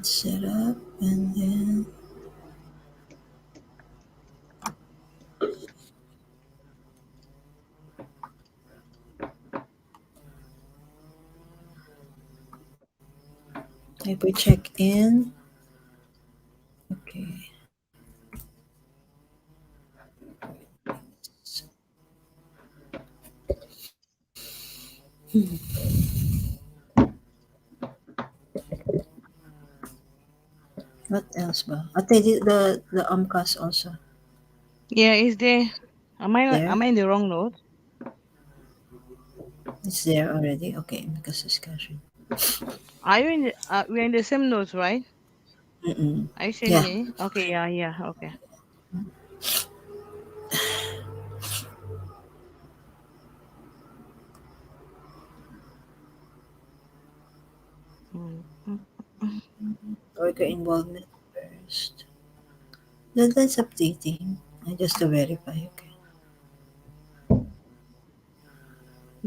Set up and then type we check in. Okay. What else ba? Ate, the UMCAS also Yeah, is there? there? Am I in the wrong note? It's there already. Okay, because discussion. Are you in the? We're in the same note, right? Mm-mm. Are you seeing Yeah. me? Okay, yeah, yeah, okay. Mm, mm, mm. Worker involvement first. That's updating. Just to verify. Okay.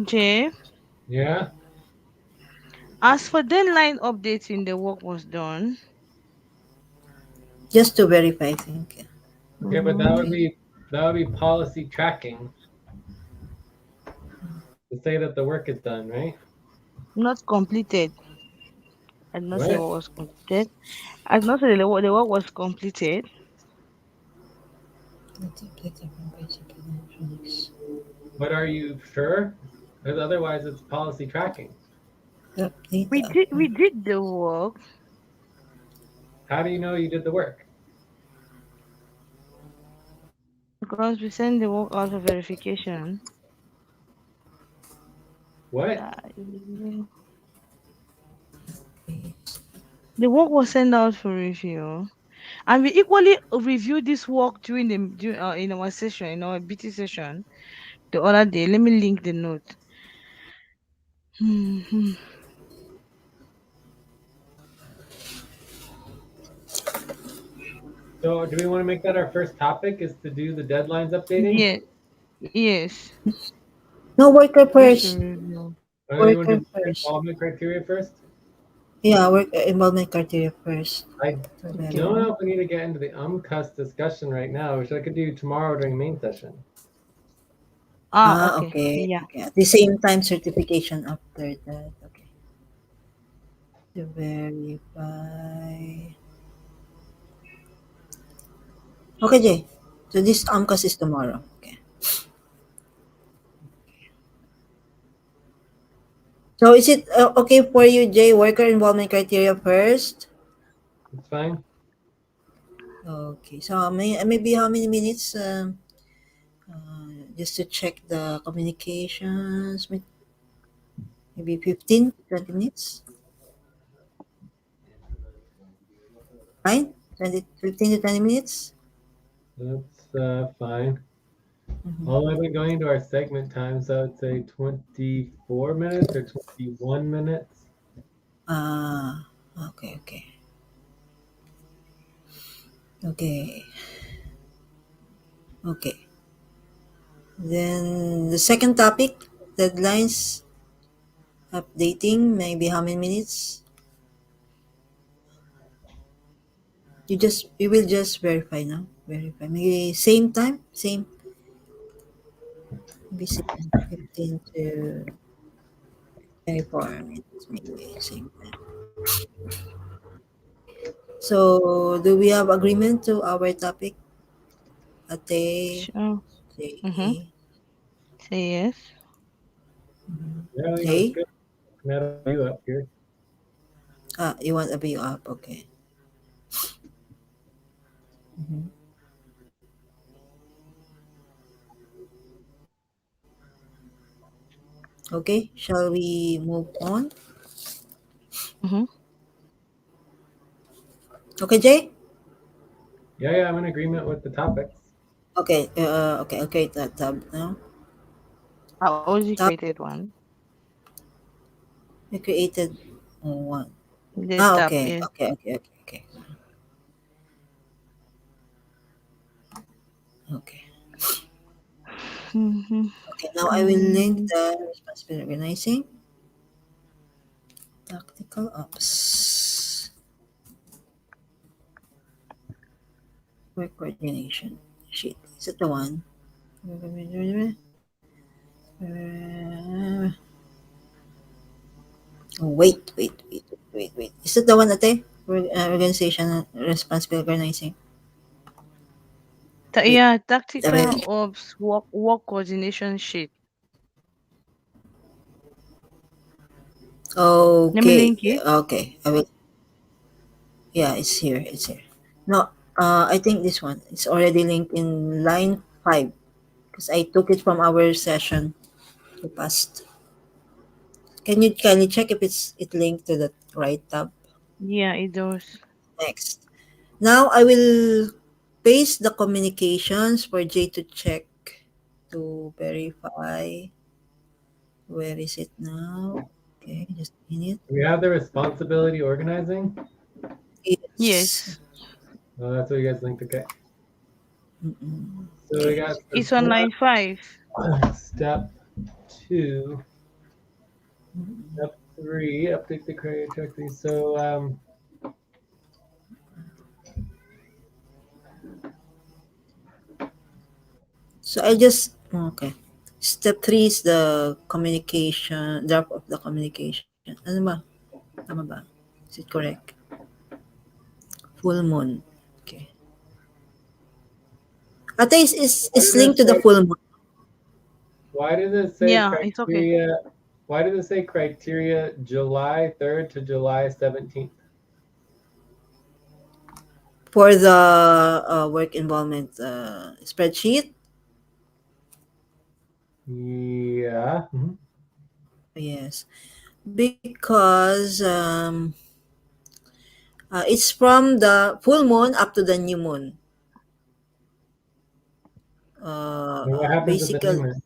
Jay, Yeah. as for deadline updating, the work was done. Just to verify, I think. Okay, but Mm-hmm. that would be policy tracking to say that the work is done, right? Not completed. I did not say What? what was completed. I did not say the work was completed. But are you sure? Because otherwise, it's policy tracking. Update We the did we did the work How do you know you did the work? because we sent the work out for verification. What? Uh, the work was sent out for review, and we equally reviewed this work in our session, in our BT session the other day. Let me link the note. Mhm. So, do we want to make that our first topic? Is to do the deadlines updating? Yeah, yes, No, worker we should first. review. Or you want to Worker do the first. involvement criteria first? Yeah, work involvement criteria first. I To Okay. don't verify. know if we need to get into the UMCUS discussion right now, which I could do tomorrow during main session. Ah, Ah, okay. okay. Yeah. Okay. At the same time, certification after that. Okay. To verify. Okay, Jay. So this AMCAS is tomorrow. Okay. So is it okay for you, Jay? Worker involvement criteria first. It's fine. Okay. So maybe how many minutes? Just to check the communications. Maybe 15, 20 minutes. Fine. 20, 15 to 20 minutes. That's fine. Mm-hmm. All the way going to our segment time, so I'd say 24 minutes or 21 minutes. Ah, okay, okay. Okay. Okay. Then the second topic, deadlines updating, maybe how many minutes? We will just verify now. Verify. Maybe same time, maybe same 15 to 24 minutes, maybe same time. So do we have agreement to our topic? Ate, Sure. Mm-hmm. Jay, Say yes. Yeah, I think it looks Jay? good. Can add a view up here. Ah, you want a view up, okay. Mhm. Okay, shall we move on? Mm-hmm. Okay, Jay? Yeah, yeah, I'm in agreement with the topics. Okay, okay, that tab now. I already created Topic, one. we created one. The Ah, tab, okay, yeah. okay. Okay. Mhm. Okay, now I will link Mm, the responsibility organizing, tactical ops, work coordination sheet. Is it the one? Oh, wait. Is it the one, Ate? Organization responsible organizing. Wait, Yeah, I will. tactical ops work coordination sheet. Let me Okay, link it. okay. I will. Yeah, it's here. It's here. No, I think this one. It's already linked in line 5 because I took it from our session the past. Can you kindly check if it linked to the right tab? Yeah, it does. Next. Now I will paste the communications for Jay to check to verify. Where is it now? Okay, just a minute. We have the responsibility organizing. Yes. Yes, That's what you guys linked. Okay. Mm-mm. So we Okay. got it's on line 5. step 2, Mm-mm. step 3, update the criteria, check these. So So I just okay. Step 3 is the communication, draft of the communication. Ano ba? Tama ba? Is it correct? Full moon. Okay. Ate why is did it linked to the say full moon. why did it say Yeah, it's okay. criteria? Why did it say criteria July 3rd to July 17th? For the work involvement spreadsheet. Yeah. Yes. Because it's from the full moon up to the new moon. And what happens with the new Basically, moon?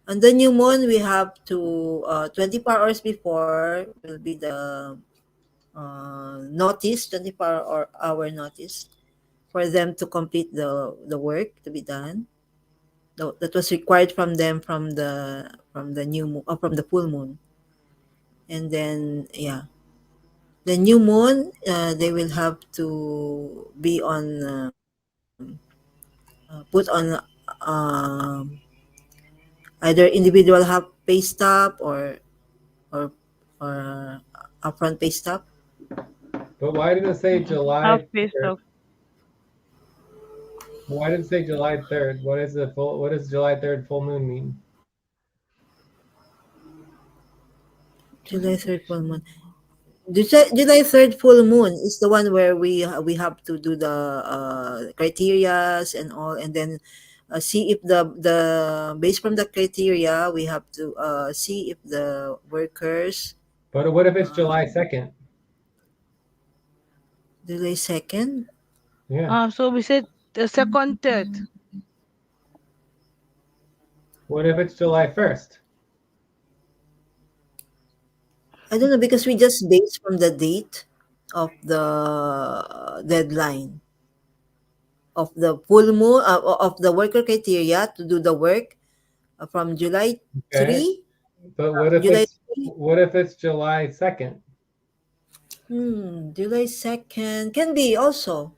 on the new moon, we have to 24 hours before will be the notice, 24 hour notice for them to complete the work to be done. That was required from them from the new moon, from the full moon, and then yeah, the new moon they will have to be on put on either individual have pay stub or or upfront pay stub. But why did it say Half July pay 3rd? stuff. Why did it say July 3rd? What does July 3rd full moon mean? July 3rd full moon. July 3rd full moon is the one where we have to do the criterias and all, and then see if the based from the criteria we have to see if the workers But what if it's uh, July 2nd? July 2nd. Yeah. So we said the second, third. What if it's July 1st? I don't know because we just based from the date of the deadline of the full moon of the worker criteria to do the work from July Okay. 3 But July 3 what if it's July 2nd? July 2nd can be also.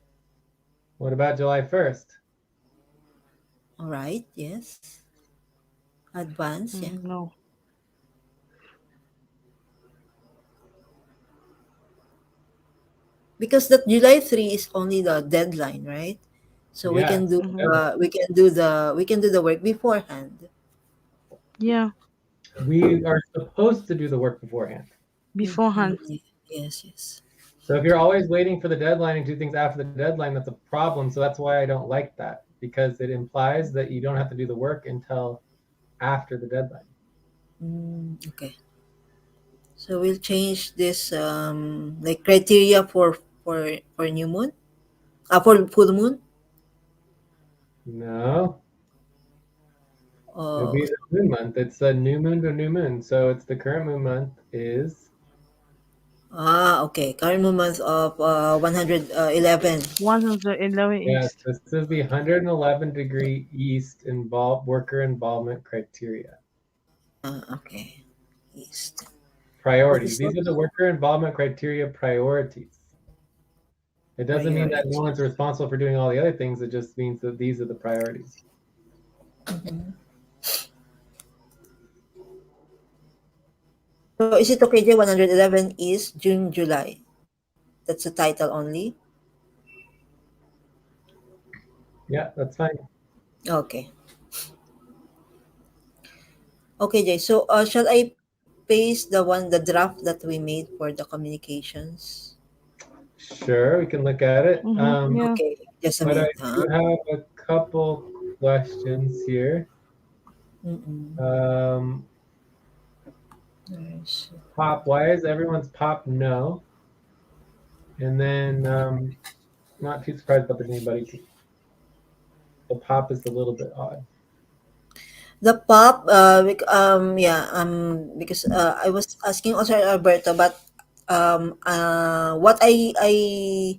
What about July 1st? All right, yes. Advance, yeah. No. Because that July 3 is only the deadline, right? So we Yeah, can it's do Mm-hmm. deadline. we can do the work beforehand. Yeah, We are supposed to do the work beforehand. beforehand. Yes, yes. So if you're always waiting for the deadline and do things after the deadline, that's a problem. So that's why I don't like that, because it implies that you don't have to do the work until after the deadline. Okay. So we'll change this like criteria for new moon. For full moon. No, it'd Uh be the moon month. It's a new moon to new moon. So it's the current moon month is Okay. Current movement of 111. 111 Yes, East. this is the 111-degree east worker involvement criteria. Okay. East. What Priorities. is These that? are the worker involvement criteria priorities. It doesn't mean that no Priorities. one's responsible for doing all the other things. It just means that these are the priorities. Mhm. So is it okay, J 111 is June, July? That's the title only? Yeah, that's fine. Okay. Okay, Jay. So shall I paste the draft that we made for the communications? Sure, we can look at it. Yeah. Okay, just a But I minute, do huh? have a couple questions here. Mm-mm. Um, There's- pop, why is everyone's pop no? And then not too surprised about the anybody. The pop is a little bit odd. The pop, yeah, because I was asking also Alberto, but what I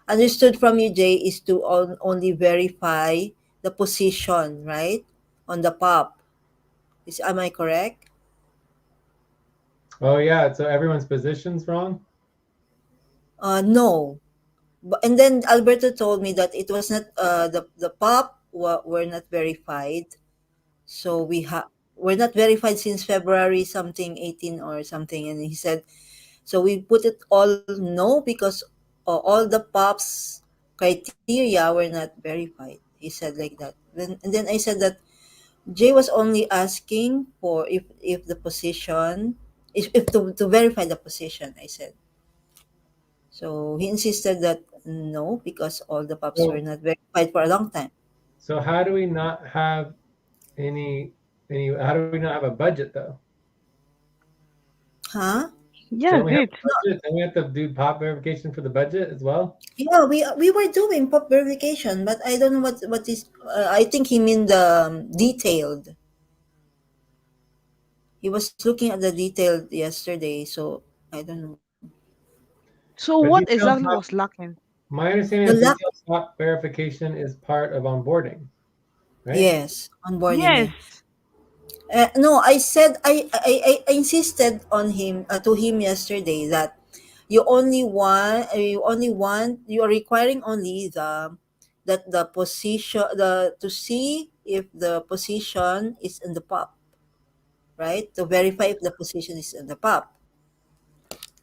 understood from you, Jay, is to only verify the position, right, on the pop. Am I correct? Oh yeah, so everyone's position's wrong? No. And then Alberto told me that it was not the pop were not verified. So we're not verified since February something 18 or something, and he said so we put it all no because all the pops criteria were not verified. He said like that. And then I said that Jay was only asking for if the position if to verify the position. I said so he insisted that no because all the pops were So not verified for a long time. so how do we not have any how do we not have a budget though? Huh? Yes, Don't we have it. a budget? Don't we have to do pop verification for the budget as well? Yeah, we were doing pop verification, but I don't know what is. I think he mean the detailed. He was looking at the detailed yesterday, so I don't know. So But what detailed exactly pop, was lacking? my understanding The is lack, detailed pop verification is part of onboarding, right? yes, onboarding, Yes. yeah. No, I insisted on him to him yesterday that you are requiring only the position the to see if the position is in the pop, right? To verify if the position is in the pop.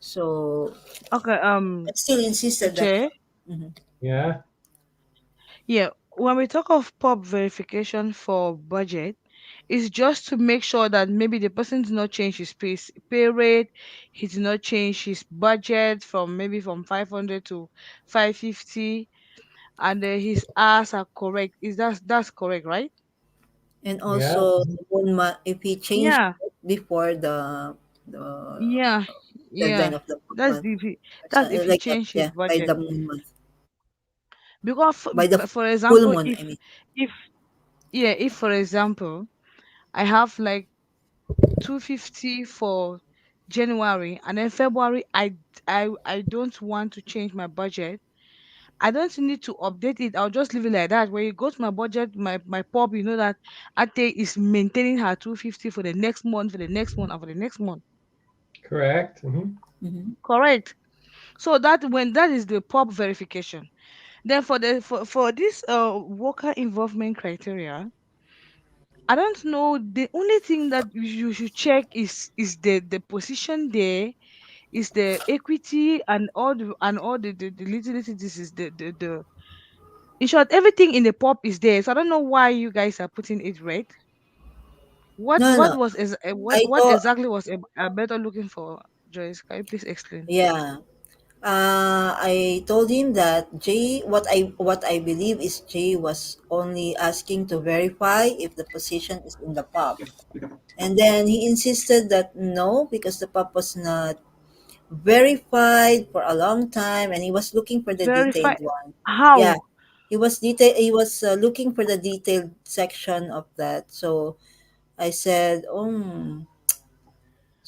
So Okay, I still insisted that. Jay. Mhm. Yeah, Yeah, when we talk of pop verification for budget, it's just to make sure that maybe the person did not change his pay rate, he did not change his budget from maybe from 500 to 550, and his hours are correct. Is that's correct, right? And yeah. also if he changed Yeah, it before the yeah, deadline yeah. of the That's month, if he or that's if he like that, changed his yeah, by budget. the moon month, Because by the for full example, moon. I if mean, if yeah, if for example I have like 250 for January, and then February I don't want to change my budget. I don't need to update it. I'll just leave it like that. When you go to my budget, my pop, you know that Ate is maintaining her 250 for the next month, for the next month, and for the next month. Correct. mm-hmm. Correct. So that when that is the pop verification. Then for this worker involvement criteria, I don't know. The only thing that you should check is the position there, is the equity and all the little this is the in short everything in the pop is there. So I don't know why you guys are putting it red. No, What no, was what I what thought, exactly was better looking for, Joyce? Can you please explain? yeah. I told him that Jay, what I believe is Jay was only asking to verify if the position is in the pub. And then he insisted that no, because the pub was not verified for a long time, and he was looking for the Verify detailed one. Yeah, how? he was looking for the detailed section of that. So I said,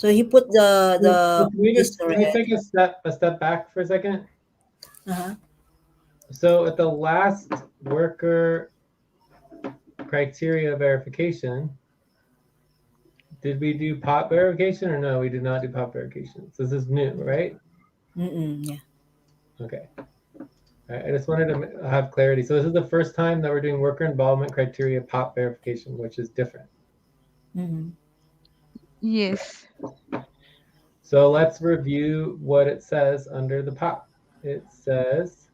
So he put So the can we this just can we red. take a step back for a second? Uh-huh. So at the last worker criteria verification, did we do pop verification or no? We did not do pop verification. So this is new, right? Mm-mm, yeah. Okay. All right. I just wanted to have clarity. So this is the first time that we're doing worker involvement criteria pop verification, which is different. Mm-hmm. Yes. So let's review what it says under the pop. It says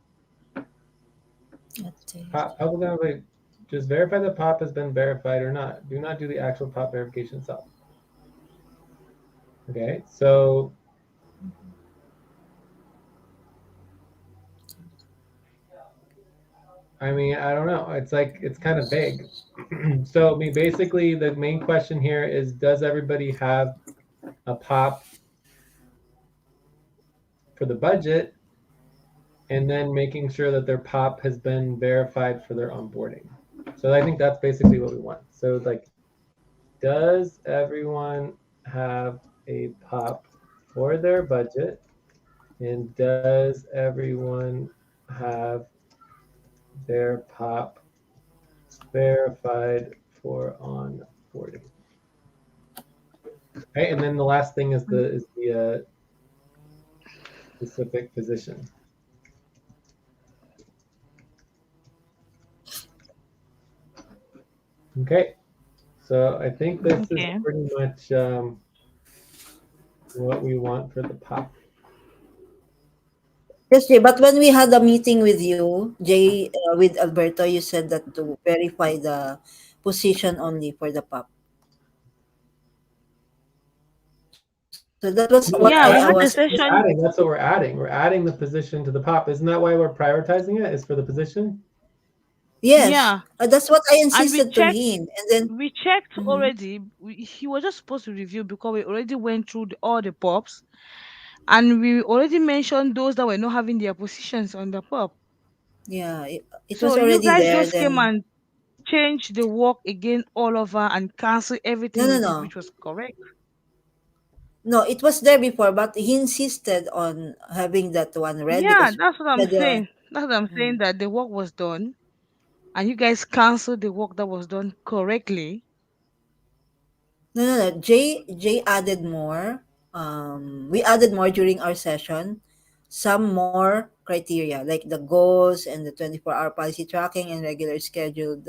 pop public just verify the pop has been verified or not. Do not do the actual pop verification itself. Okay, so I mean, I don't know. It's like it's kind of vague. So I mean, basically, the main question here is: does everybody have a pop for the budget? And then making sure that their pop has been verified for their onboarding. So I think that's basically what we want. So like, does everyone have a pop for their budget? And does everyone have their pop verified for onboarding? Okay, and then the last thing is the specific position. Okay, so I think this is Okay. pretty much what we want for the pop. Yes, Jay, but when we had a meeting with you, Jay, with Alberto, you said that to verify the position only for the pop. So that was what No, I Yeah, we was had the we're session. adding. That's what we're adding. We're adding the position to the pop. Isn't that why we're prioritizing it? Is for the position? yes, Yeah, that's what I and insisted to him, and then we checked mhm. already. He was just supposed to review because we already went through all the pops, and we already mentioned those that were not having their positions on the pop. Yeah, it So was you already guys there. just came Then and changed the work again all over and cancel no, everything no, we did, no, which was correct. no. It was there before, but he insisted on having that one red Yeah, because that's what he I'm had the saying. That's what I'm saying, mhm. that the work was done and you guys canceled the work that was done correctly. No, no, no. Jay added more. We added more during our session. Some more criteria like the goals and the 24-hour policy tracking and regular scheduled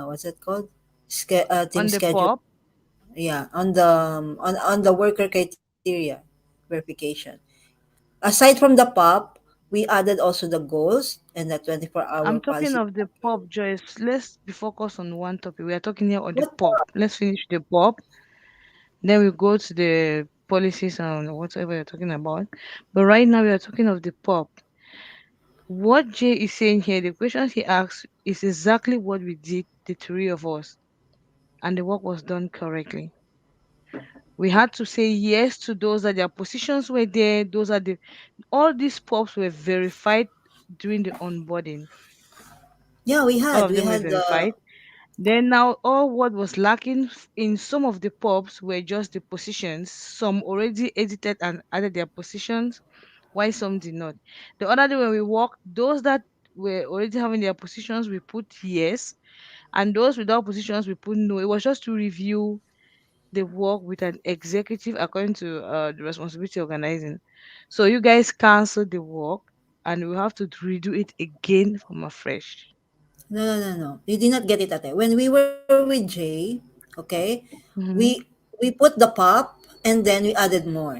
what's it called? Team On the schedule. pop, Yeah, on the worker criteria verification. Aside from the POP, we added also the goals and the 24-hour I'm talking policy of the tracking. pop, Joyce. Let's be focused on one topic. We are talking here on the What pop. Let's finish the pop. Then we go to the policies and whatever you're talking about. But right now we are talking of the pop. What Jay is saying here, the questions he asked is exactly what we did, the three of us, and the work was done correctly. We had to say yes to those that their positions were there. Those are the all these pops were verified during the onboarding. Yeah, we All had. of We them were had the verified. Then now all what was lacking in some of the pops were just the positions. Some already edited and added their positions, why some did not. The other day when we walked, those that were already having their positions, we put yes, and those without positions, we put no. It was just to review the work with an executive according to the responsibility organizing. So you guys cancel the work, and we have to redo it again from afresh. no, no, no, no. You did not get it, Ate. When we were with Jay, okay, we Mm-hmm. we put the pop and then we added more.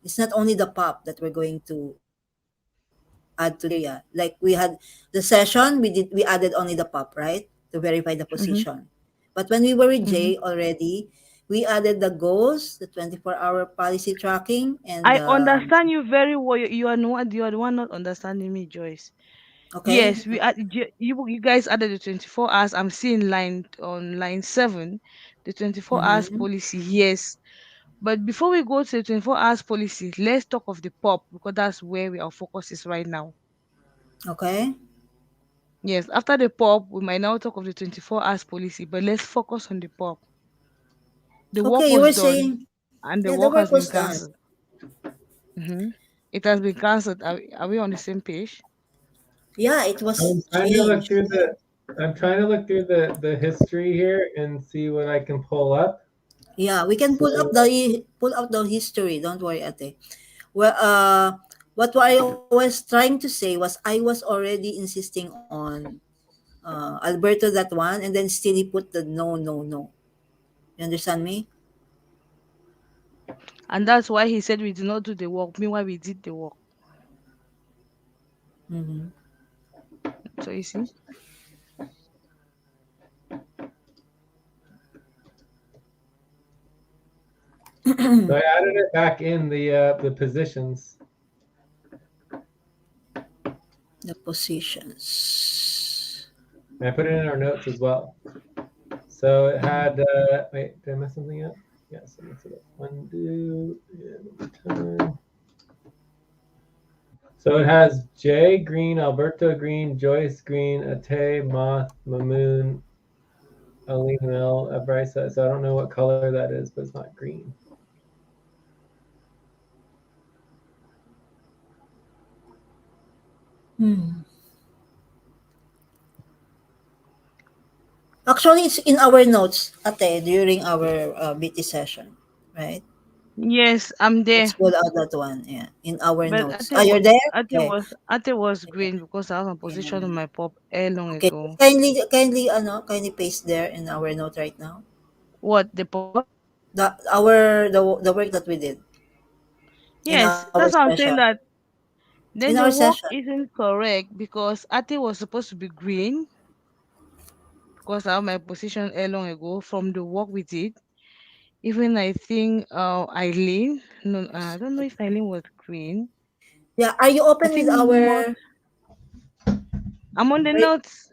It's not only the pop that we're going to add to the criteria. Like we had the session, we added only the pop, right? To verify the position. Mm-hmm. But when we were with Jay Mm-hmm. already, we added the goals, the 24-hour policy tracking, and I understand you very well. You are the one not understanding me, Joyce. okay, Yes, you guys added the 24 hours. I'm seeing line 7, the 24 hours mm-hmm, policy. Yes, but before we go to the 24 hours policy, let's talk of the pop because that's where our focus is right now. okay. Yes, after the pop, we might now talk of the 24 hours policy, but let's focus on the pop. The work Okay, you was were done saying, and the yeah, the work work has been was done. cancelled. Mm-hmm. It has been cancelled. Are we on the same page? Yeah, it was I'm trying to look changed. through the history here and see what I can pull up. Yeah, we can So pull out the history. Don't worry, Ate. Well, what I was trying to say was I was already insisting on Alberto that one, and then still he put the no, no, no. You understand me? And that's why he said we did not do the work. Meanwhile, we did the work. Mm-hmm. So you see, I added it back in the positions. The positions. And I put it in our notes as well. So it had wait, did I mess something up? Yes, I messed it up. Undo and time. So it has Jay Green, Alberto Green, Joyce Green, Ateh, Moth, Mamoon, Aline Mel, Bryce. So I don't know what color that is, but it's not green. Hmm. Actually, it's in our notes, Ate, during our BT session, right? yes, I'm Let's there. pull out that one. Yeah, in our But notes. Ah, you're there? Okay. Ate was green because I have a position on Yeah. my pop air long Okay. ago. Kindly paste there in our note right now. What the pop? The work that we did in our Yes, that's session. what I'm saying. That In our then the session. work isn't correct because Ate was supposed to be green because I have my position air long ago from the work we did. Even I think Eileen. No, I don't know if Eileen was green. Yeah. Are you I open with think most. our I'm on the right? notes.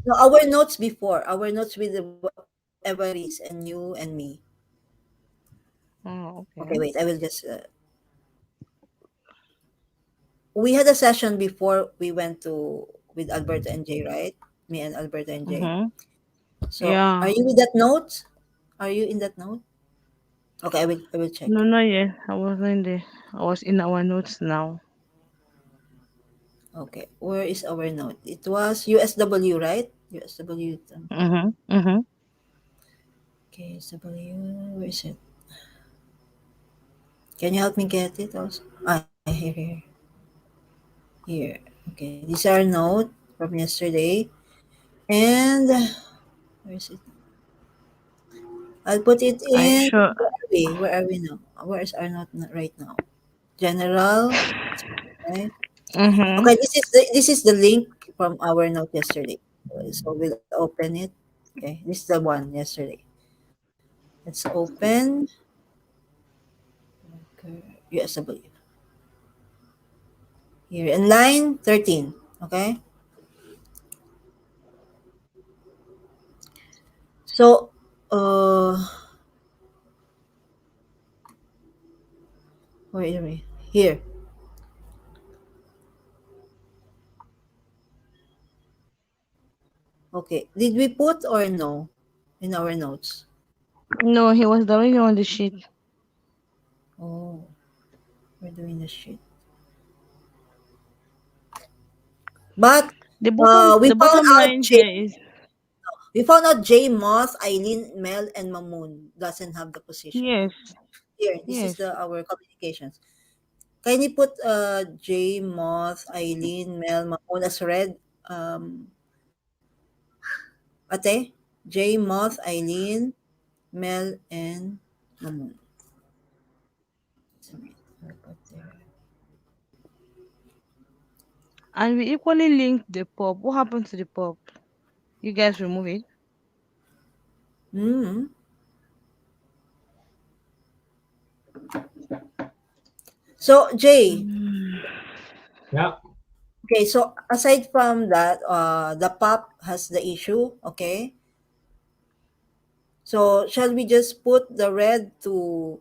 No, our notes before our notes with whatever it is, and you and me. Oh, Okay. okay. Wait. I will just. We had a session before we went to with Alberta and Jay, right? Me and Alberta and Jay. Mm-hmm. So, are Yeah. you with that note? Are you in that note? Okay, I will check. No, not yet. I wasn't in the. I was in our notes now. Okay, where is our note? It was USW, right? USW. Mm-hmm. Mm-hmm. Okay, SW. Where is it? Can you help me get it also? Ah, here. Okay, these are note from yesterday, and where is it? I'll put it Are you in. sure? Where are we? Where are we now? Where is our note right now? General. Okay. Mm-hmm. Okay, this is the link from our note yesterday. So we'll open it. Okay, this is the one yesterday. Let's open. Okay, USW here in line 13. Okay, so wait, here. Okay, did we put or no in our notes? No, he was directly on the sheet. Oh, we're doing the shit. But we The found bottom out line here is J Moss, Eileen, Mel, and Mamoon doesn't have the position. yes, Here, this is yes. the our communications. Kindly put J, Moth, Eileen, Mel, Mamoon as red. Ate, J, Moth, Eileen, Mel, and Mamoon. I'll put there. And we equally linked the pop. What happened to the pop? You guys remove it? Mm. So J, Mm. Yeah. okay. So aside from that, the pop has the issue. Okay. So shall we just put the red to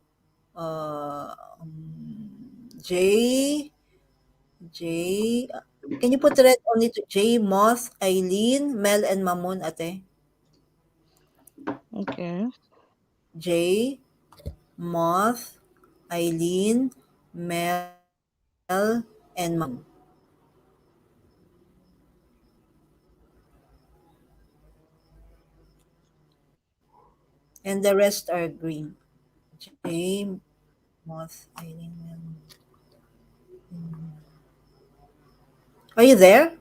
uh, J J? Can you put red only to J, Moth, Eileen, Mel, and Mamoon, Ate? Okay. J, Moth, Eileen, Mel, and Mamun. And the rest are green. J, Moth, Eileen, Mel. Are you there?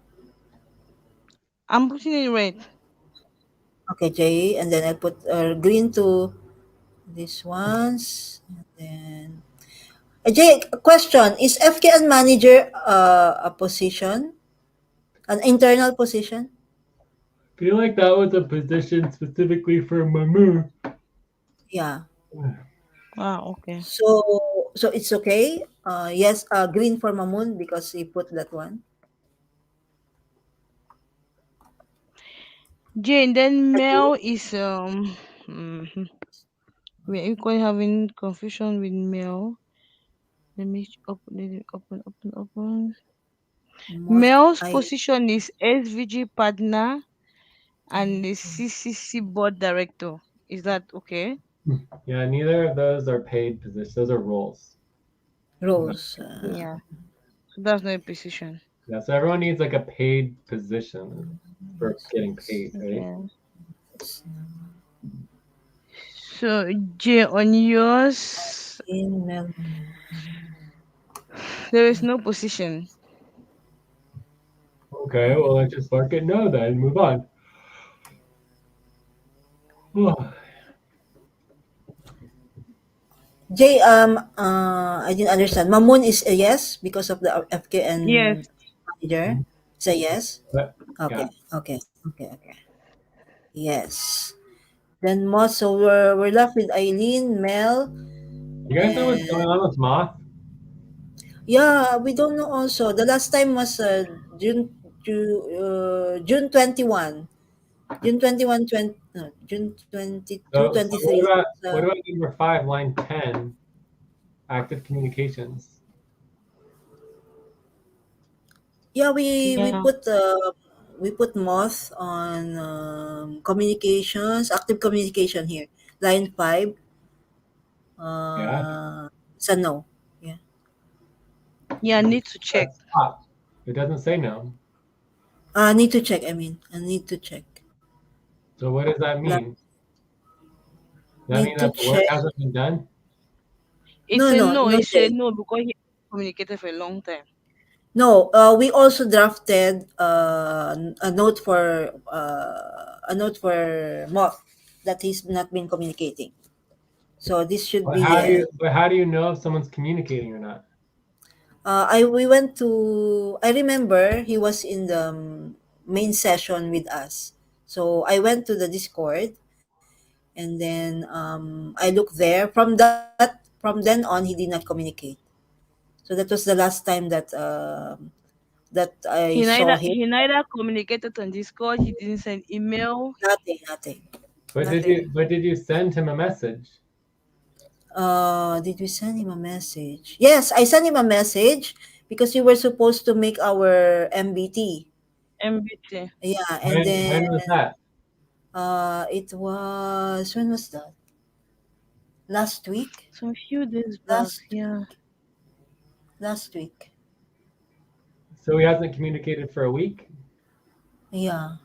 I'm putting it red. Okay, J, and then I put green to these ones. And then Jay, question: Is FKN manager a position, an internal position? I feel like that was a position specifically for Mamu. Yeah. Ah, okay. So it's okay. Yes. Green for Mamun because he put that one. Jane, then Are you? Mel is mhm. We're equally having confusion with Mel. Let me open. Moth. Mel's I. position is SVG partner and the CCC board director. Is that okay? Yeah, neither of those are paid positions. Those are roles. Not Rose. Yeah. So that's not a position. Yeah, so everyone needs like a paid position for getting paid, right? Yeah. So J on yours, In Mel. there is no position. Okay, well let's just mark it no then and move on. Jay. I didn't understand. Mamun is a yes because of the Yes. FKN manager. It's a yes. But yeah, Okay. Okay. Okay. Okay. Yes. Then Moth. So we're left with Eileen, Mel, you guys know what's going and on with Moth? yeah, we don't know also. The last time was June 21. June 21, 20, no, June 22, So 23. That was, what about number 5, line 10, active communications? yeah, Yeah. we put Moth on communications, active communication here. Line 5, Yeah, it's a no. Yeah. Yeah, need to check. that's top. It doesn't say no. I need to check, I mean. I need to check. So what does that La- mean? Does that mean Need to that the work check. hasn't been done? It's No, a no, no. no, It's a Jay. no because he communicated for a long time. No, we also drafted a note for Moth that he's not been communicating. So this should be. But how do you know if someone's communicating or not? I we went to. I remember he was in the main session with us. So I went to the Discord, and then I looked there. From then on, he did not communicate. So that was the last time that I saw him. He neither communicated on Discord. He didn't send email. Nothing, nothing, But nothing. did you send him a message? Did we send him a message? Yes, I sent him a message because we were supposed to make our MBT. MBT. Yeah, and then When was that? it was, when was that? Last week? Some few days back. Last Yeah. last week. So he hasn't communicated for a week? Yeah.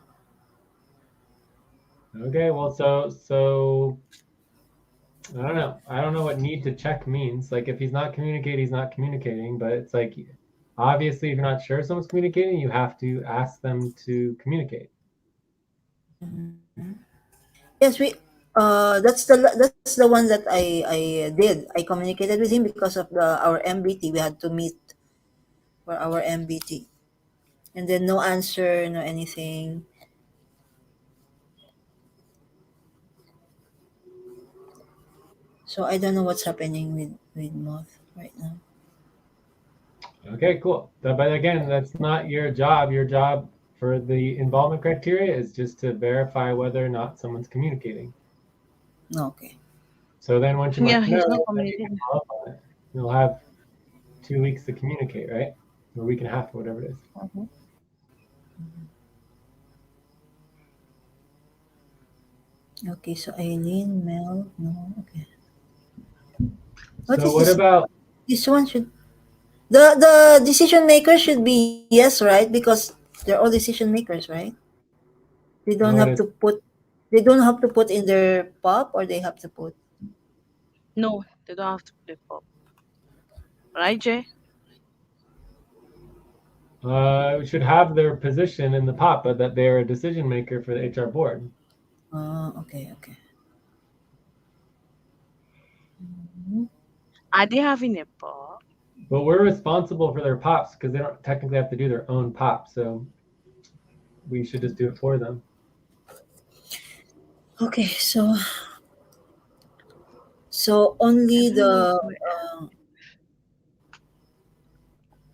Okay, well so I don't know. I don't know what need to check means. Like if he's not communicating, he's not communicating, but it's like obviously if you're not sure someone's communicating, you have to ask them to communicate. Yes, we that's the one that I did. I communicated with him because of the our MBT. We had to meet for our MBT. And then no answer, no anything. So I don't know what's happening with Moth right now. Okay, cool. But again, that's not your job. Your job for the involvement criteria is just to verify whether or not someone's communicating. Okay. So then once you Yeah, mark no, he's not then you can communicating. follow up on it. You'll have 2 weeks to communicate, right? Or a week and a half, or whatever it is. Mhm. Okay, so Eileen, Mel, no. Okay. What So is what this? about This one should the decision maker should be yes, right? Because they're all decision makers, right? They don't oh, have it to is. put. They don't have to put in their pop, or they have to put. No, they don't have to play pop. Right, Jay? We should have their position in the pop, but that they're a decision maker for the HR board. Okay, okay. Mhm. Are they having a pop? But we're responsible for their pops because they don't technically have to do their own pop, so we should just do it for them. Okay, so I only don't know the where.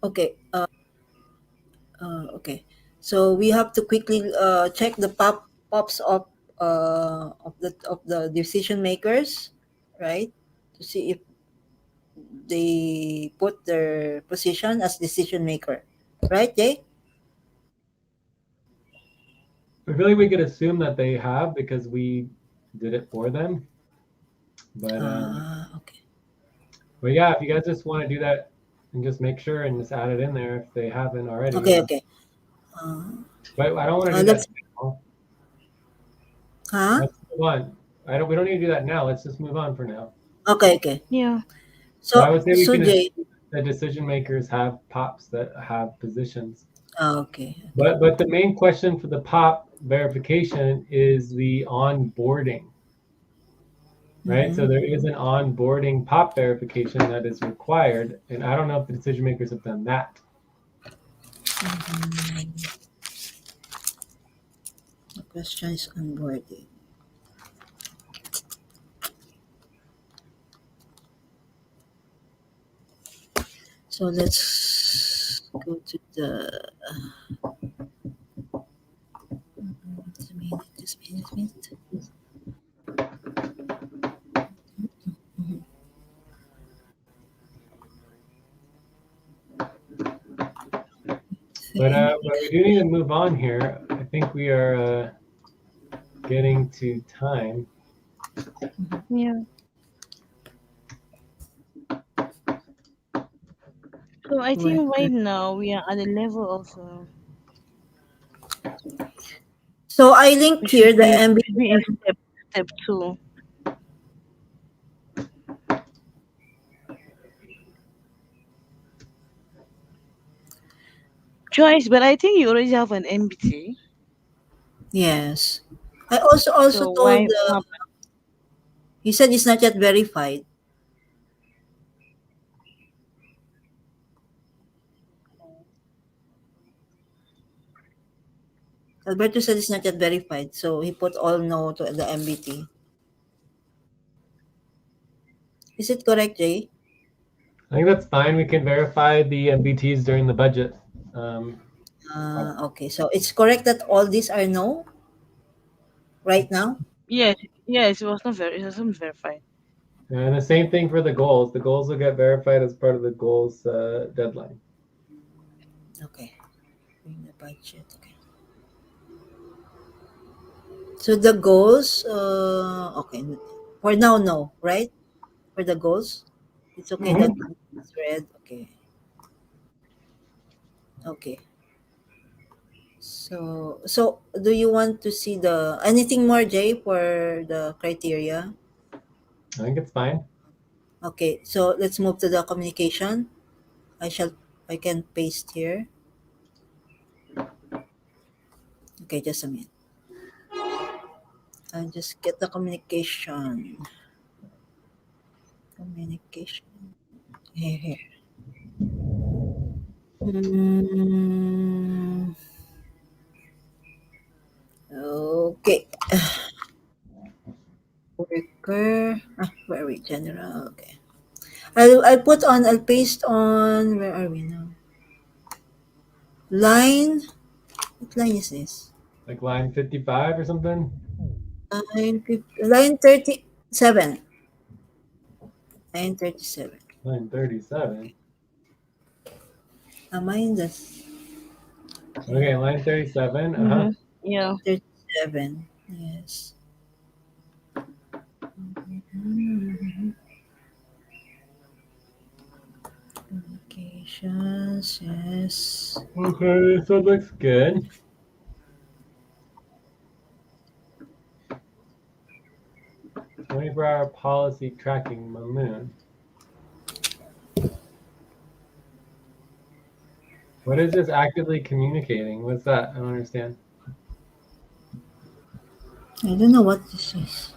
okay. Okay. So we have to quickly check the pops of the decision makers, right? To see if they put their position as decision maker, right, Jay? I feel like we could assume that they have because we did it for them. But Okay. but yeah, if you guys just want to do that and just make sure and just add it in there if they haven't already. Okay, okay. Uh, But I don't want to do that let's. now. Huh? Let's move on. I don't. We don't need to do that now. Let's just move on for now. Okay, okay. Yeah. So So I would say we so can Jay. assume that decision makers have pops that have positions. Okay, okay. But the main question for the pop verification is the onboarding, right? So Mm-hmm. there is an onboarding pop verification that is required, and I don't know if the decision makers have done that. Mm-hmm. The question is onboarding. So let's go to the just a minute, just a minute, just a minute. Mhm. Second. But we do need to move on here. I think we are getting to time. Yeah. So I think Worker. right now we are at the level of So I link we here should the be we should be in MBTI. step two. Joyce, but I think you already have an MBT. Yes. I also So told why what happened? he said it's not yet verified. Alberto said it's not yet verified, so he put all no to the MBT. Is it correct, Jay? I think that's fine. We can verify the MBTs during the budget. Um, Okay, so it's correct that all these are no right now. Yes, yes, it wasn't verified. and the same thing for the goals. The goals will get verified as part of the goals deadline. Okay, bring the budget. Okay, so the goals. Okay, for now, no, right? For the goals, it's okay that Mm-hmm. it's red. Okay, okay. So do you want to see the anything more, Jay, for the criteria? I think it's fine. Okay, so let's move to the communication. I shall I can paste here. Okay, just a minute. I'll just get the communication. Communication. Here. Mm, okay. Worker. Where are we? General. Okay. I'll paste on, where are we now? Line. What line is this? Like line 55 or something. Line 37. Line 37. Line 37. Am I in the Okay, line 37. Uh huh. Mm-hmm. Yeah. 37? Yes. Mhm. Communications, yes. Okay, so it looks good. 24-hour policy tracking, Mamoon. What is this actively communicating? What's that? I don't understand. I don't know what this is.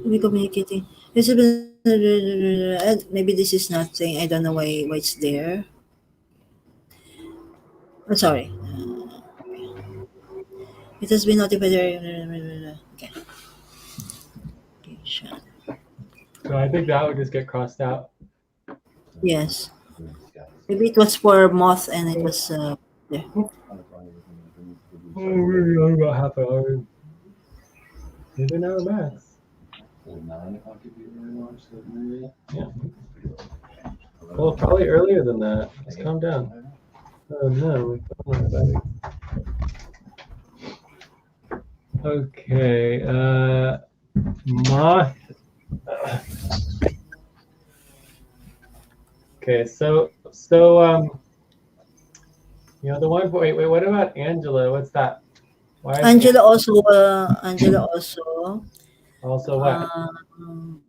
Be communicating. This has maybe this is nothing. I don't know why it's there. I'm sorry. It has been notified. Okay. Communication. So I think that would just get crossed out. Yes. Maybe it was for moth and it was there. Oh, we're on about half an hour. Maybe an hour max. Yeah. Well, probably earlier than that. Just calm down. Oh no, my phone went back. Okay. Moth. Okay, the one. Wait. What about Angela? What's that? Why is Angela also also what? um,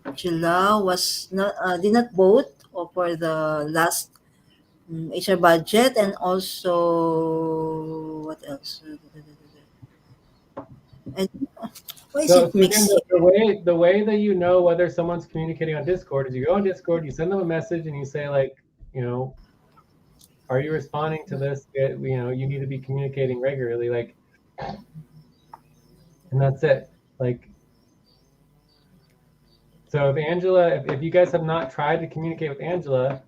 Angela was not did not vote or for the last HR budget and also what else? And why is So it again, mixed here? the way that you know whether someone's communicating on Discord is you go on Discord, you send them a message, and you say like, you know, are you responding to this? You need to be communicating regularly, like, and that's it. Like, so if you guys have not tried to communicate with Angela,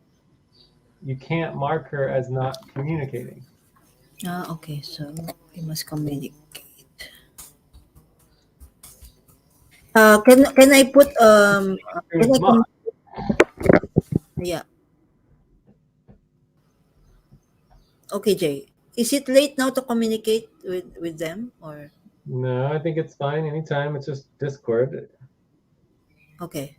you can't mark her as not communicating. Okay, so we must communicate. Can I put can With I Moth. yeah. Okay, Jay. Is it late now to communicate with them or No, I think it's fine anytime. It's just Discord. okay?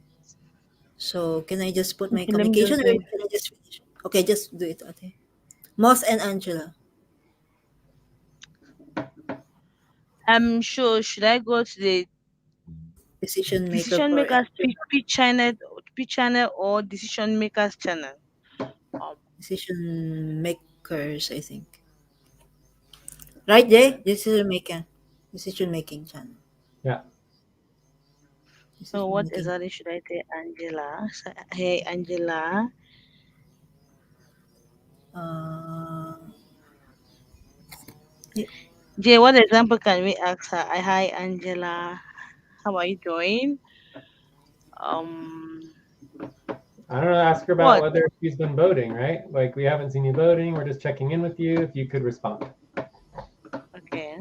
So can I just put my Okay, let me communication just or do it. can I just finish? Okay, just do it. Okay. Moss and Angela, Sure. Should I go to the decision maker decision for makers P channel or decision makers channel? Um, decision makers. I think right, Jay. Decision making channel. Yeah. so Decision what making. exactly should I say, Angela? Hey, Angela. Uh, y- Jay, what example can we ask her? Hi, Angela. How are you doing? Um, I don't know. Ask her about what? whether she's been voting, right? Like, we haven't seen you voting. We're just checking in with you. If you could respond. Okay.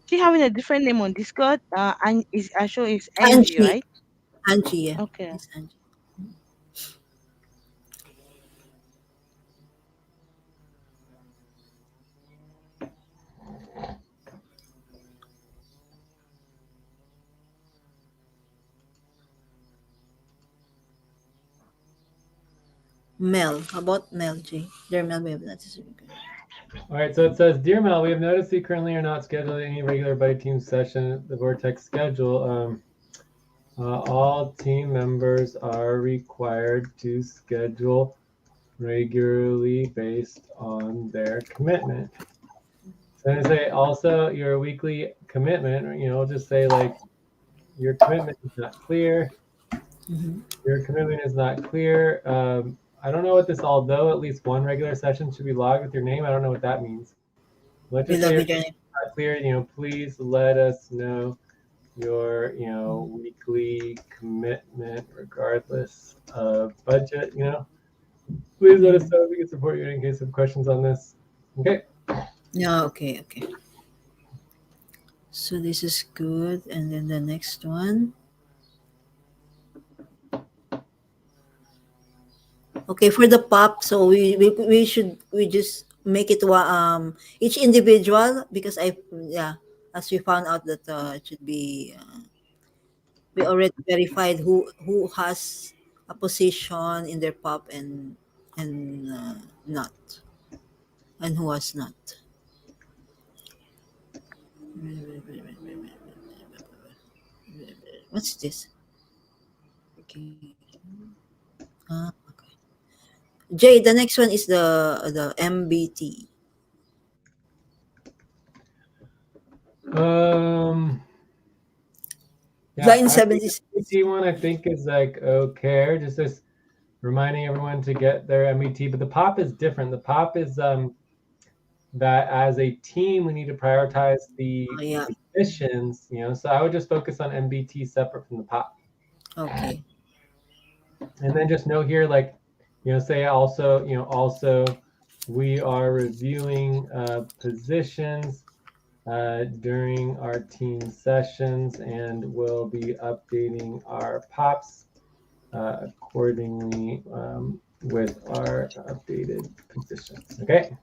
She having a different name on Discord. And is actually is Angie, Angie. right? Angie. Yeah. Okay. It's Angie. Mel. How about Mel J? Dear Mel, we have not decision maker. All right, so it says, Dear Mel, we have noticed you currently are not scheduled any regular buddy team session, the Vortex schedule. All team members are required to schedule regularly based on their commitment. So I say also your weekly commitment, just say like your commitment is not clear. Mm-hmm. Your commitment is not clear. I don't know what this, although at least one regular session should be logged with your name. I don't know what that means. Let's We just say love your with your name. not clear, please let us know your, weekly commitment regardless of budget. Please let us Mm-hmm. know if we can support you in case of questions on this. Okay. Yeah. Okay. Okay. So this is good, and then the next one. Okay, for the pop, so we just make it each individual, because yeah, as we found out that it should be we already verified who has a position in their pop and not, and who has not. What's this? Okay. Okay. Jay, the next one is the MBT. Um, yeah, Line I think the 76. MBT one I think is like okay, just this reminding everyone to get their MBT, but the pop is different. The pop is that as a team we need to prioritize Oh, the yeah. positions, you know. So I would just focus on MBT separate from the pop. Okay. And then just note here, like, you know, say also, you know, also we are reviewing positions during our team sessions and we'll be updating our pops accordingly with our updated positions. Okay.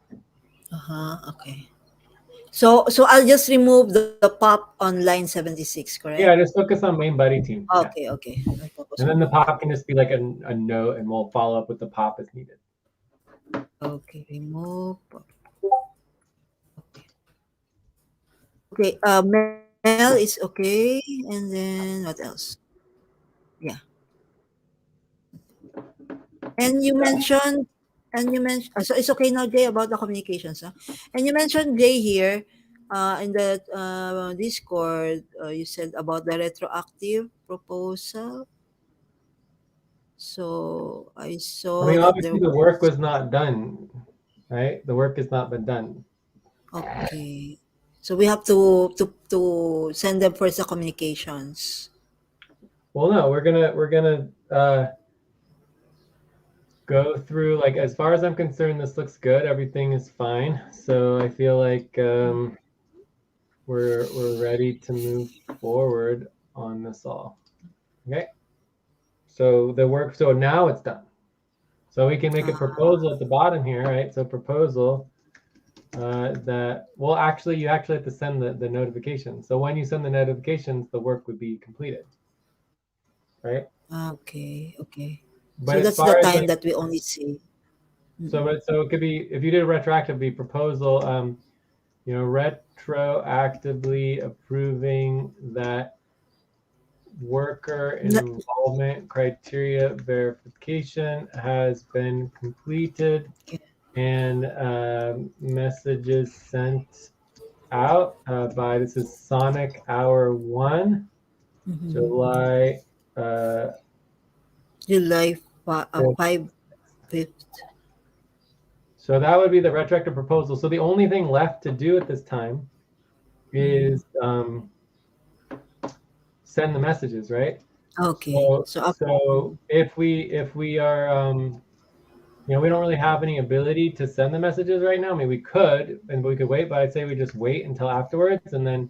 Okay. So I'll just remove the pop on line 76, correct? Yeah, just focus on main buddy team. Yeah. Okay, okay. I'll focus And on then the main pop body. can just be like a note and we'll follow up with the pop as needed. Okay, remove pop. Okay, Mel is okay. And then what else? Yeah. And you mentioned, so it's okay now, Jay, about the communications, huh? And you mentioned, Jay, here, in the Discord, you said about the retroactive proposal. So I I saw mean, that there obviously the work was, was not done, right? The work has not been done. okay. So we have to send them first the communications. Well, no, we're gonna go through, like, as far as I'm concerned, this looks good. Everything is fine. So I feel like we're ready to move forward on this all. Okay. So the work. So now it's done. So we can make a Uh, proposal at the bottom here, right? So proposal that, well, actually, you actually have to send the notification. So when you send the notifications, the work would be completed, right? okay, okay. But So as that's the far as time like, that we only see. so Mm-mm. so it could be, if you did a retroactive, be proposal, you know, retroactively approving that worker Na- involvement criteria verification has been completed and messages sent out by, this is Sonic Hour 1, mhm. July uh, July 5th. 5, 5th. So that would be the retroactive proposal. So the only thing left to do at this time Mhm. is send the messages, right? Okay. So So after, so if we are you know, we don't really have any ability to send the messages right now. I mean, we could, and we could wait, but I'd say we just wait until afterwards, and then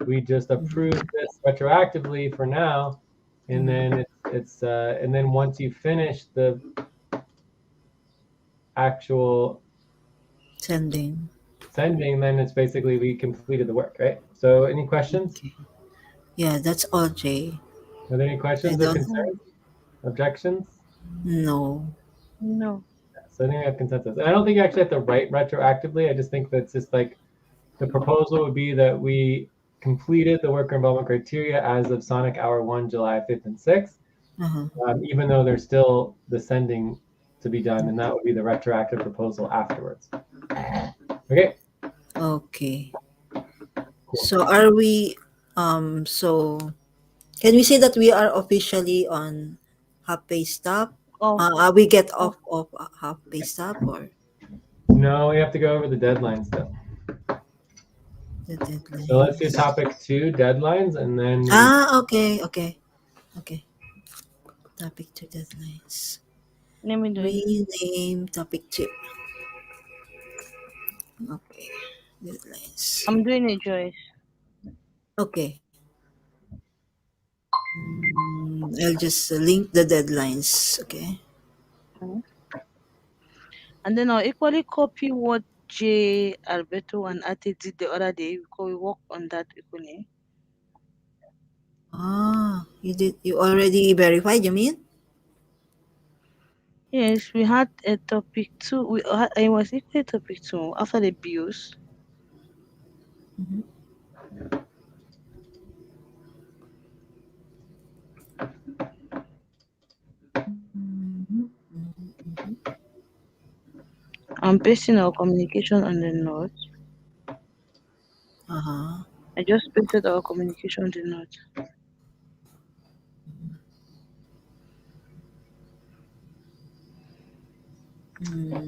we just approve mhm, this retroactively for now, and mhm. then it's and then once you finish the actual Sending. sending, then it's basically we completed the work, right? So any questions? Okay. Yeah, that's all, Jay. Are there any I questions or don't No, concerns, objections? know. no. So I think I have consensus. And I don't think you actually have to write retroactively. I just think that's just like, the proposal would be that we completed the worker involvement criteria as of Sonic Hour 1, July 5th and 6th, Uh-huh. even though there's still the sending to be done, and that would be the retroactive proposal afterwards. Okay, Okay. cool. So are we so can we say that we are officially on half pay stop? Off, We get off. off half pay stop, or No, we have to go over the deadlines though. the So let's do deadlines? topic 2, deadlines, and then we. Okay, okay, okay. Topic 2, deadlines. Let me do it. Rename topic 2. Okay, deadlines. I'm doing it, Joyce. Okay. I'll just link the deadlines. Okay. Mhm. And then I'll equally copy what Jay, Alberto, and Ate did the other day because we worked on that equally. Ah, you already verified, you mean? Yes, we had a topic two. I was equally topic two after the bills. Mhm. Mhm. Mhm. Mhm. I'm pasting our communication on the note. Uh-huh. I just pasted our communication on the note.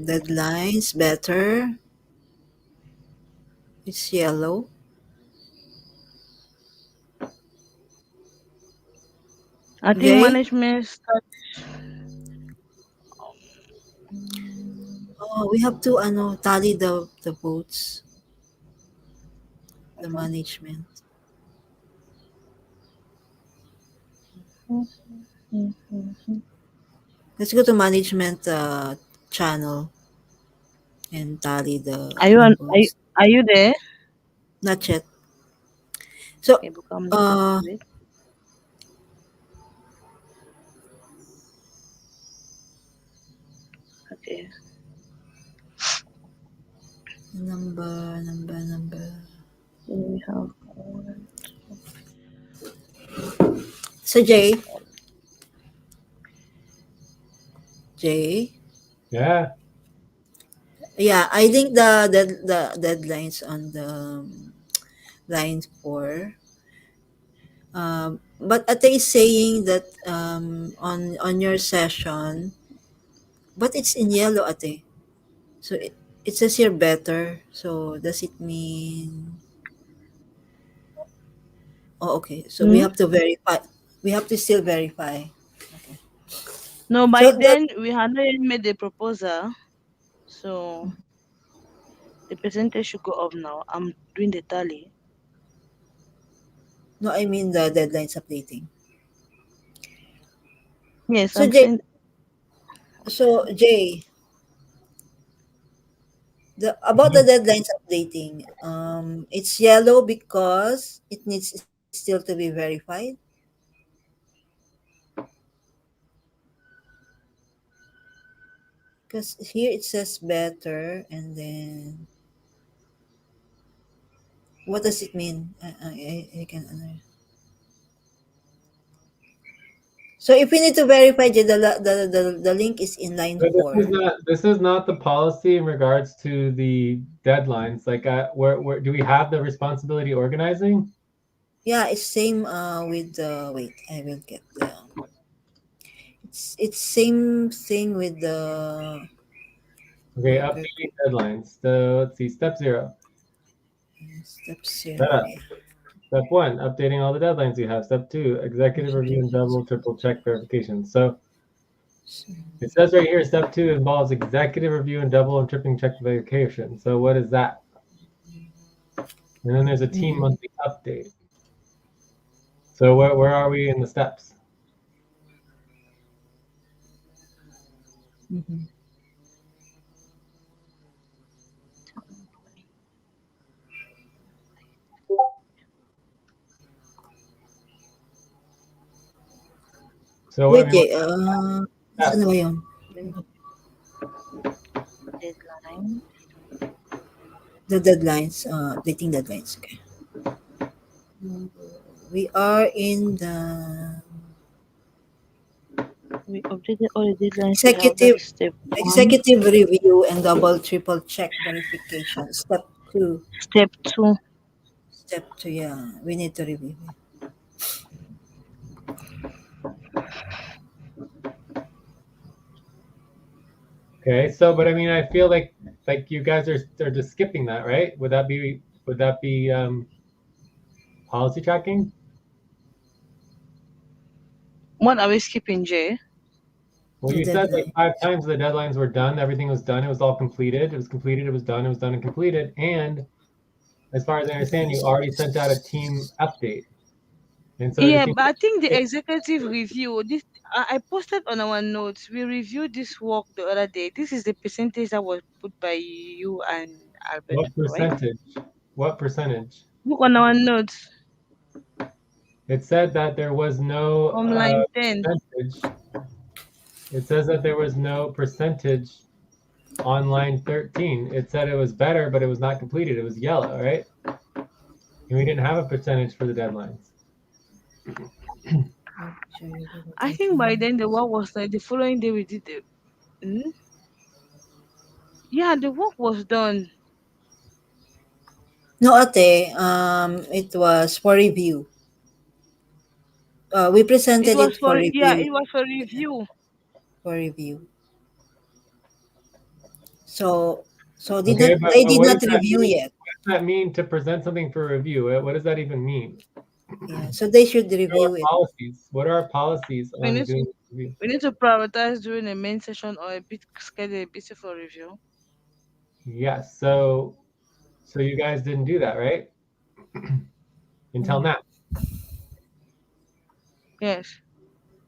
Deadlines better. It's yellow. I think Jay? management start. Oh, we have to tally the votes, the management. Let's go to management channel and tally Are the you on? votes. Are you there? Not yet. So, Okay, because I'm looking uh, for it. Okay. number. So we have So Jay, Yeah. yeah, I think the deadlines on the line four. But Ate is saying that on your session, but it's in yellow, Ate. So it says here better. So does it mean? Oh, okay. So we hmm? have to verify. We have to still verify. Okay. No, So by the then we had not yet made the proposal, so the percentage should go up now. I'm doing the tally. no, I mean the deadlines updating. Yes, So I'm Jay, saying. Jay, the about the Mhm. deadlines updating. It's yellow because it needs still to be verified. Because here it says better, and then what does it mean? I can So if we need to verify, the link is in line But this is 4. not this is not the policy in regards to the deadlines. Like, where do we have the responsibility organizing? Yeah, it's same with the wait, I will get the it's same thing with the Okay, worker updating deadlines. So let's see, step zero. step 0. Setup. Yeah. Step one, updating all the deadlines you have. Step two, executive review and double, triple check verification. So So, it says right here, step two involves executive review and double and triple check verification. So what is that? And then there's a team mm-mm, monthly update. So where are we in the steps? mm-hmm. So I Wait, mean, what saan na steps? ba yun? Deadline. The deadlines, dating deadlines. Okay. We are in the We updated all the deadlines we have. That executive is step one. executive review and double triple check verification. Step 2. Step two. Step 2, yeah. We need to review it. Okay, so but I mean, I feel like you guys are just skipping that, right? Would that be policy tracking? What are we skipping, Jay? Well, The you said like deadline. 5 times the deadlines were done, everything was done, it was all completed, it was completed, it was done, it was done and completed, and as far as I understand, you already sent out a team update, and so it just Yeah, seems but I think the like executive review. This I posted on our notes. We reviewed this work the other day. This is the percentage that was put by you and Alberta, What right? percentage? What percentage? Look on our notes It said that there was no from line 10. percentage. It says that there was no percentage on line 13. It said it was better, but it was not completed. It was yellow, right? And we didn't have a percentage for the deadlines. I think by then the work was like the following day we did it. Hmm? Yeah, the work was done. No, Ate, it was for review. We It presented was it for for, yeah, review. it was for Yeah, review. for review. So, so did not Okay, they but did what does not that review mean? yet? What does that mean to present something for review? What does that even mean? Yeah, so they should What are review our it. policies? What are our policies We on need to doing review? we need to prioritize during a main session or a bit schedule a bit for review. Yes. So you guys didn't do that, right? Until Mm. now. Yes.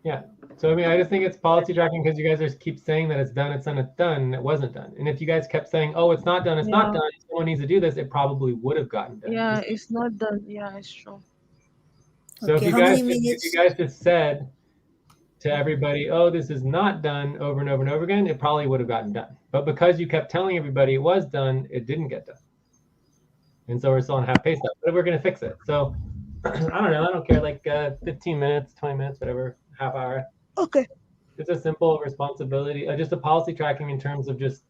Yeah. So I mean, I just think it's policy tracking because you guys just keep saying that it's done, it's done, it's done, and it wasn't done. And if you guys kept saying, "Oh, it's not Yeah. done," someone needs to do this, it probably would have gotten done. Yeah, it's not done. Yeah, it's true. So Okay, how many if you minutes? guys just said to everybody, "Oh, this is not done," over and over and over again, it probably would have gotten done. But because you kept telling everybody it was done, it didn't get done. And so we're still on half pace stuff, but we're going to fix it. So I don't know. I don't care. Like 15 minutes, 20 minutes, whatever, half hour. Okay. It's a simple responsibility, just a policy tracking in terms of just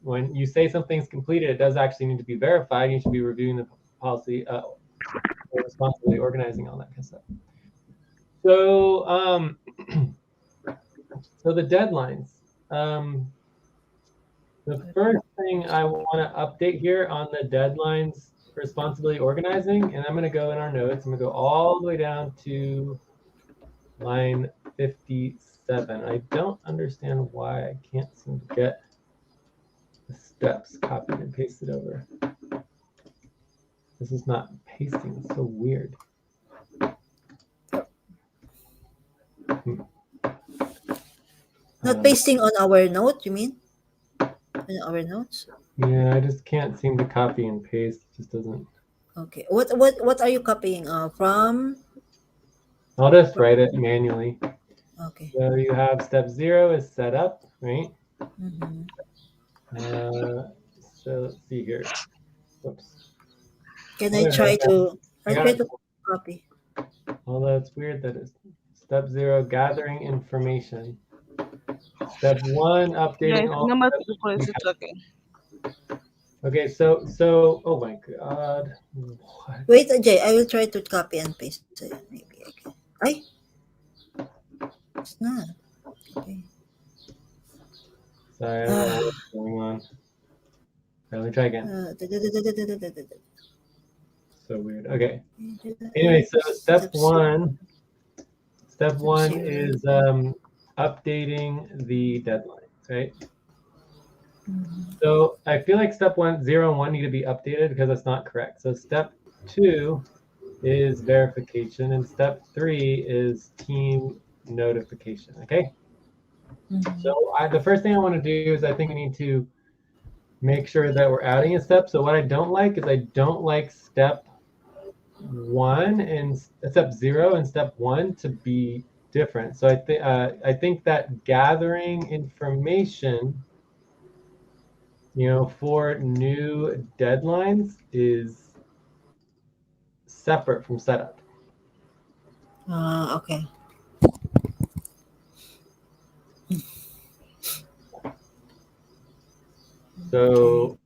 when you say something's completed, it does actually need to be verified. You should be reviewing the policy, responsibility, organizing, all that kind of stuff. So, so the deadlines. The first thing I want to update here on the deadlines, responsibility organizing, and I'm going to go in our notes. I'm going to go all the way down to line 57. I don't understand why I can't seem to get the steps copied and pasted over. This is not pasting. It's so weird. Not pasting on our note, you mean? In our notes? Yeah, I just can't seem to copy and paste. It just doesn't. Okay. What are you copying from? I'll just write it manually. Okay. So you have step 0 is set up, right? Mm-hmm. So let's see here. Whoops. Can I Although try to? I I'll got try it. to copy. Although it's weird that it's step 0, gathering information. Step 1, Yes, updating all. number two people is talking. Okay, so oh my god. What? Wait, Ajay. I will try to copy and paste it. Maybe I can. Ay, it's not. Okay. Sorry, I don't know what's going on. Let me try again. So weird. Okay. Anyway, so step one Step zero. is updating the deadlines, right? So I feel like step 0 and 1 need to be updated because that's not correct. So step 2 is verification, and step 3 is team notification. Okay. So the first thing I want to do is I think we need to make sure that we're adding a step. So what I don't like is I don't like step 1 and step 0 and step 1 to be different. So I think that gathering information, for new deadlines is separate from setup. Okay. So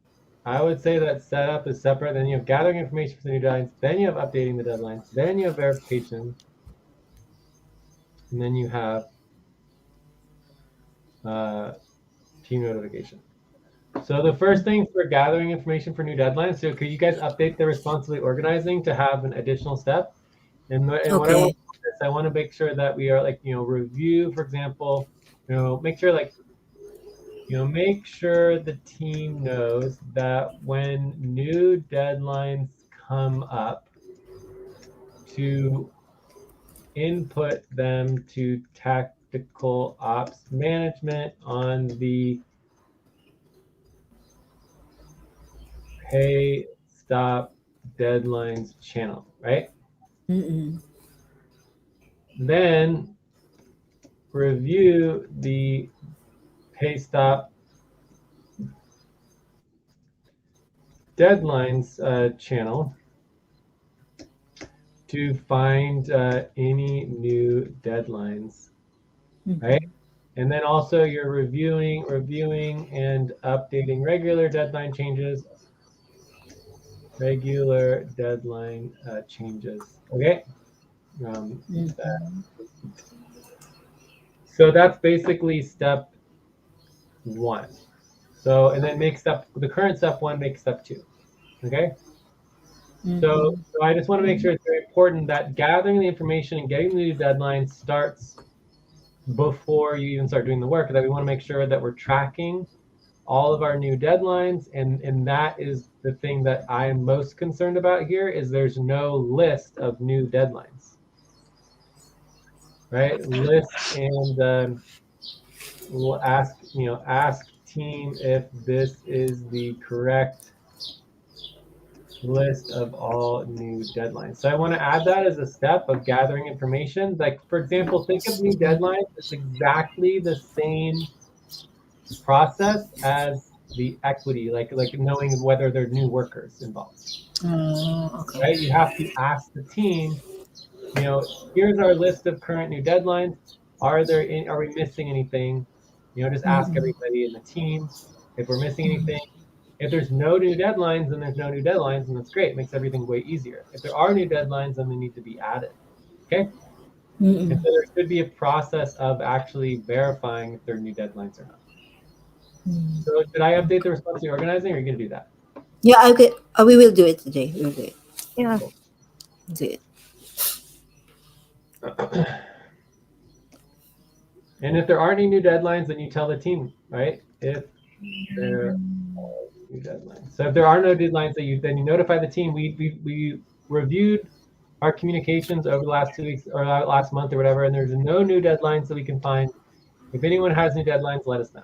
I would say that setup is separate. Then you have gathering information for the new deadlines. Then you have updating the deadlines. Then you have verification. And then you have team notification. So the first thing for gathering information for new deadlines. So could you guys update the responsibly organizing to have an additional step? And what I want to do is I want to make sure that we are review, for example, make sure make sure the team knows that when new deadlines come up, to input them to tactical ops management on the pay stop deadlines channel, right? Mm-mm. Then review the pay stop deadlines channel to find any new deadlines, right? Mm-hmm. And then also you're reviewing, and updating regular deadline changes. Okay. That. Mm-hmm. So that's basically step one. So, and then make the current step one, make step two. Okay. So, Mm-hmm. so I just want to make sure it's very important that gathering the information and getting the new deadlines starts before you even start doing the work. That we want to make sure that we're tracking all of our new deadlines, and that is the thing that I am most concerned about here is there's no list of new deadlines, right? List and we'll ask team if this is the correct list of all new deadlines. So I want to add that as a step of gathering information. Like for example, think of new deadlines. It's exactly the same process as the equity, like knowing whether there are new workers involved, Oh, okay. right? You have to ask the team, here's our list of current new deadlines. Are we missing anything? Just ask Mm-mm. everybody in the team if we're missing anything. If there's no new deadlines, then there's no new deadlines, and that's great. It makes everything way easier. If there are new deadlines, then they need to be added. Okay? And Mm-mm. so there should be a process of actually verifying if there are new deadlines or not. Mm. So should I update the responsibility organizing, or are you gonna do that? Yeah, okay. We will do it today. We'll do it. Yeah. Cool. Do it. And if there aren't any new deadlines, then you tell the team, right? If there are new deadlines. So if there are no deadlines, then you notify the team. We reviewed our communications over the last 2 weeks or last month or whatever, and there's no new deadlines that we can find. If anyone has new deadlines, let us know.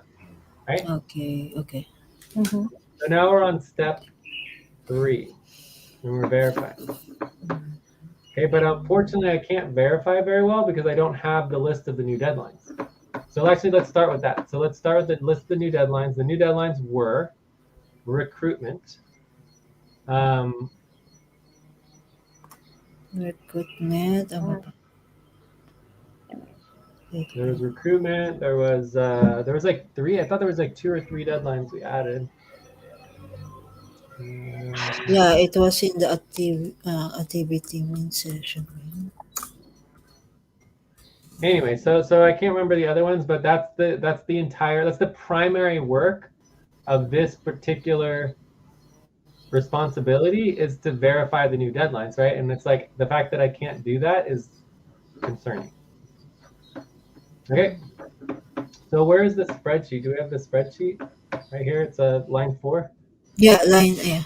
Right? Okay. Okay. Mm-hmm. So now we're on step 3, and we're verifying. Okay, but unfortunately, I can't verify very well because I don't have the list of the new deadlines. So actually, let's start with that. So let's start with the list of the new deadlines. The new deadlines were recruitment. Um, Recruitment. there was recruitment. There was like 3. I thought there was like 2 or 3 deadlines we added. Yeah, it was in the activity main session. Anyway, so I can't remember the other ones, but that's the primary work of this particular responsibility is to verify the new deadlines, right? And it's like the fact that I can't do that is concerning. Okay, so where is the spreadsheet? Do we have the spreadsheet right here? It's line 4. Yeah, line. Yeah,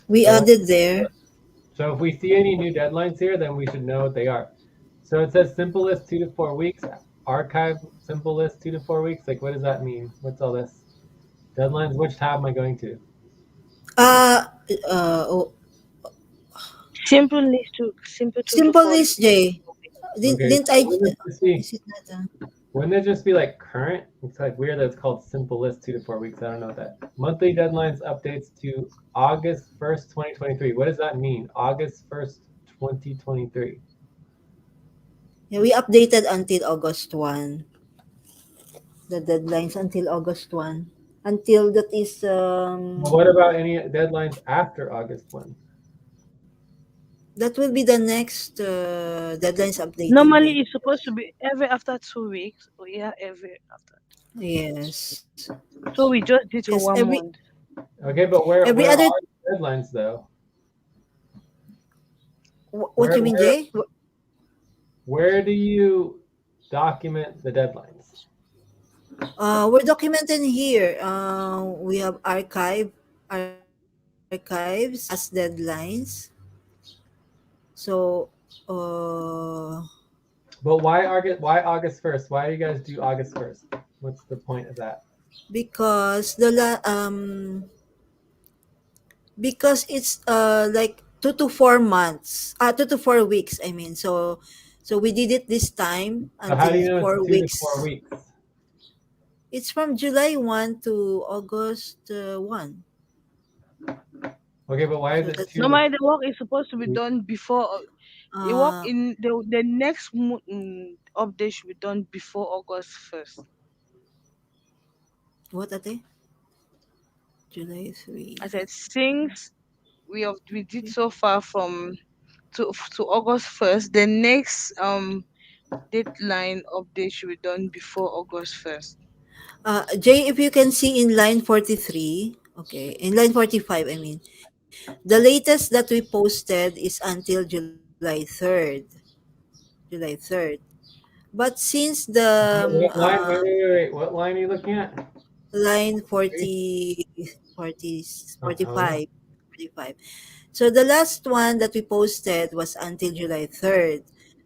we So added there. so if we see any new deadlines here, then we should know what they are. So it says simple list 2 to 4 weeks, archive simple list 2 to 4 weeks. Like what does that mean? What's all this? Deadlines, which tab am I going to? Uh, oh, Simple 2 to 4 simple list, Jay. Okay, Didn't so I? wouldn't Is it not? it just be like current? It's like weird that it's called simple list 2 to 4 weeks. I don't know what that. Monthly deadlines updates to August 1st, 2023. What does that mean? August 1st, 2023. Yeah, we updated until August 1. The deadlines until August 1. Until that is Well, what about any deadlines after August 1? that will be the next deadlines updated Normally, day. it's supposed to be every after 2 weeks. Oh yeah, every after. Yes. So we just did for Yes. one month. Okay, but Every where other. are the deadlines though? What Where you mean, where Jay? where do you document the deadlines? We're documenting here. We have archives as deadlines. So, But why August 1st? Why do you guys do August 1st? What's the point of that? because because it's like 2 to 4 months, 2 to 4 weeks, I mean. So we did it this time So how do until you know it's four 2 to 4 weeks weeks? It's from July 1 to August 1. Okay, but why is So it that's normally the work is supposed to be weeks? done before. The work uh in the next update should be done before August 1st. what are they? July I 3. said since we did so far from to August 1st, the next deadline update should be done before August 1st. Jay, if you can see in line 43, okay, in line 45, I mean, the latest that we posted is until July 3rd. But since What line? Wait. What line are you looking at? line Three? 40, 40, Oh, hell yeah. 45, 45. So the last one that we posted was until July 3rd.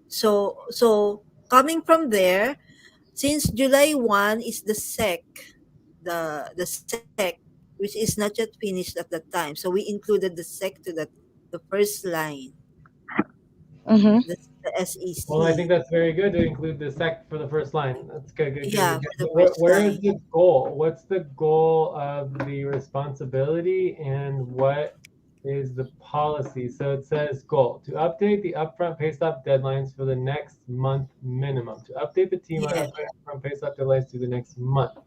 So coming from there, since July 1 is the sec, which is not yet finished at that time. So we included the sec to the first line, Mm-hmm. the Well, I SEC. think that's very good to include the sec for the first line. That's good, good, good, Yeah, good, good. for the But first where is line. the goal? What's the goal of the responsibility and what is the policy? So it says goal to update the upfront pay stop deadlines for the next month minimum. To update the team on Yeah. upfront pay stop deadlines through the next month.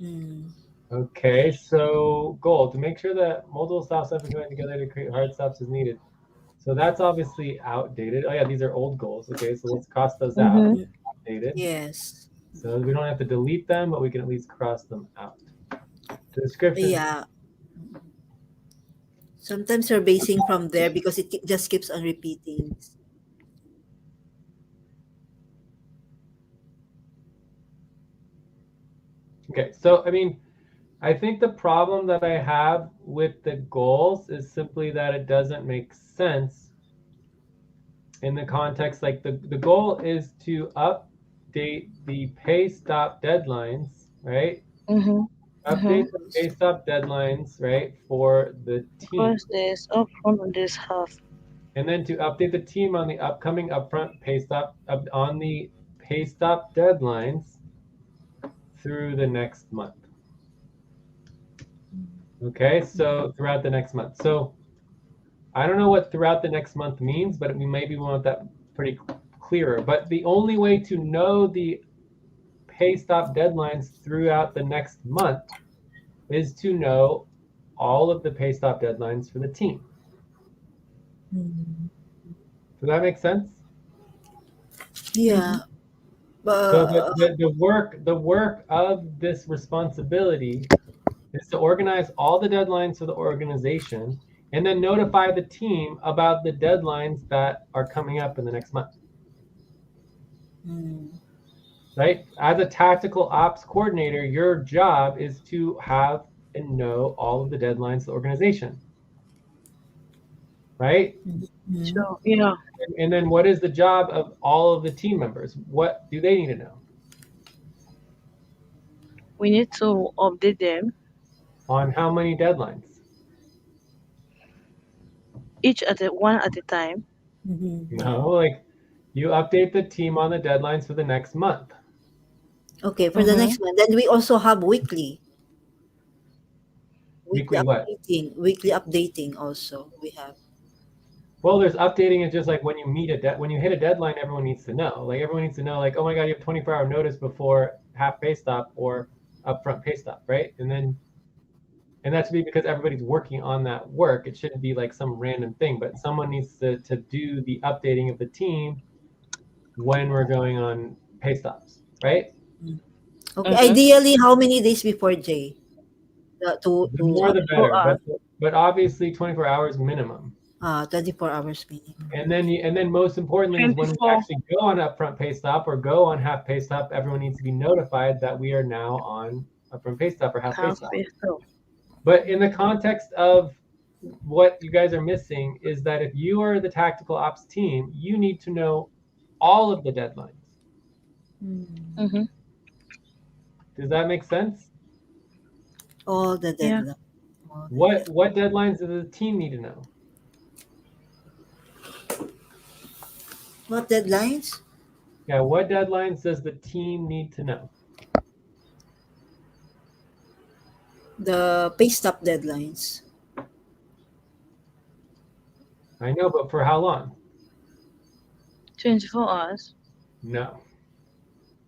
Mm. Okay, so goal to make sure that multiple stops have been joined together to create hard stops as needed. So that's obviously outdated. Oh yeah, these are old goals. Okay, so let's cross those out. Mm-hmm. Mm. Outdated. Yes. So we don't have to delete them, but we can at least cross them out. Description. Yeah. Sometimes we're basing from there because just keeps on repeating. Okay, so I mean, I think the problem that I have with the goals is simply that it doesn't make sense in the context. Like the goal is to update the pay stop deadlines, right? Mm-hmm. Mm-hmm. Update the pay stop deadlines, right, for the team. Because there's upfront and there's half. And then to update the team on the upcoming upfront pay stop on the pay stop deadlines through the next month. Okay, so throughout the next month. So I don't know what throughout the next month means, but we maybe want that pretty clearer. But the only way to know the pay stop deadlines throughout the next month is to know all of the pay stop deadlines for the team. Mm. Does that make sense? Mm-hmm. Yeah. So But the work of this responsibility is to organize all the deadlines for the organization and then notify the team about the deadlines that are coming up in the next month. mm, Right? As a tactical ops coordinator, your job is to have and know all of the deadlines of the organization. Right? mm, So yeah, And then what is the job of all of the team members? What do they need to know? we need to update them On how many deadlines? each at a one at a time. mm-hmm. No, like you update the team on the deadlines for the next month. Okay, for the Mm-hmm. next one. Then we also have Weekly what? weekly updating also we have. Well, there's updating is just like when you meet when you hit a deadline, everyone needs to know. Like everyone needs to know, like, oh my God, you have 24-hour notice before half pay stop or upfront pay stop, right? And that should be because everybody's working on that work. It shouldn't be like some random thing, but someone needs to do the updating of the team when we're going on pay stops, right? Mm. Okay, Mm-hmm. ideally how many days before Jay? The To more the For better, us, but obviously 24 hours minimum. 24 hours minimum. And then most importantly is when we 24 actually go on upfront pay stop or go on half pay stop, everyone needs to be notified that we are now on upfront pay stop or half pay half stop. pay stop. But in the context of what you guys are missing is that if you are the tactical ops team, you need to know all of the deadlines. Mm. Mm-hmm. Does that make sense? All the Yeah. deadline. All the What deadlines does the team need to know? What deadlines? Yeah, what deadlines does the team need to know? The pay stop deadlines. I know, but for how long? 24 hours. No.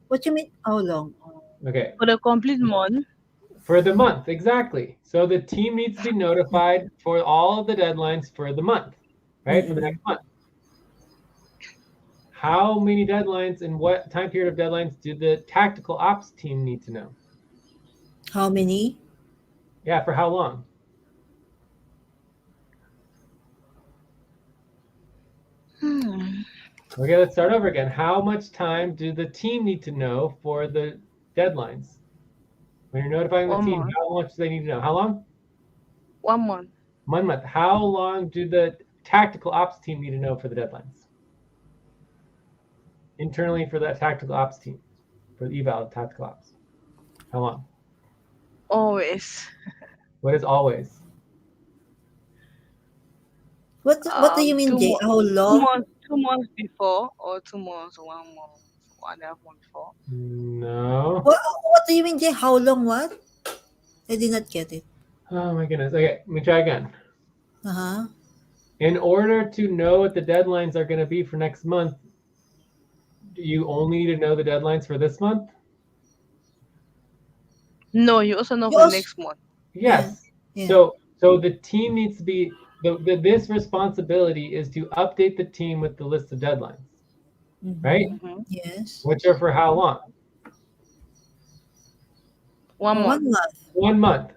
What you mean? How long? Okay. For the complete month. For the month, exactly. So the team needs to be notified for all of the deadlines for the month, right? For the Mm-mm. next month. How many deadlines and what time period of deadlines do the tactical ops team need to know? How many? Yeah, for how long? Hmm. Okay, let's start over again. How much time do the team need to know for the deadlines? When you're notifying the 1 team, month. how much do they need to know? How long? 1 month. 1 month. How long do the tactical ops team need to know for the deadlines? Internally for that tactical ops team, for the eval of tactical ops. How long? Always. What is always? What do you mean, Two Jay? months. How long? 2 months before, or 2 months, 1 month, 1.5 month before. No. What do you mean, Jay? How long? What? I did not get it. Oh my goodness. Okay, let me try again. Uh huh. In order to know what the deadlines are going to be for next month, do you only need to know the deadlines for this month? No, you also know You for also, next month. yeah, Yes. yeah. So the team needs to be this responsibility is to update the team with the list of deadlines, right? Mm-hmm. Hmm. Yes. Which are for how long? One For month. 1 month. 1 month.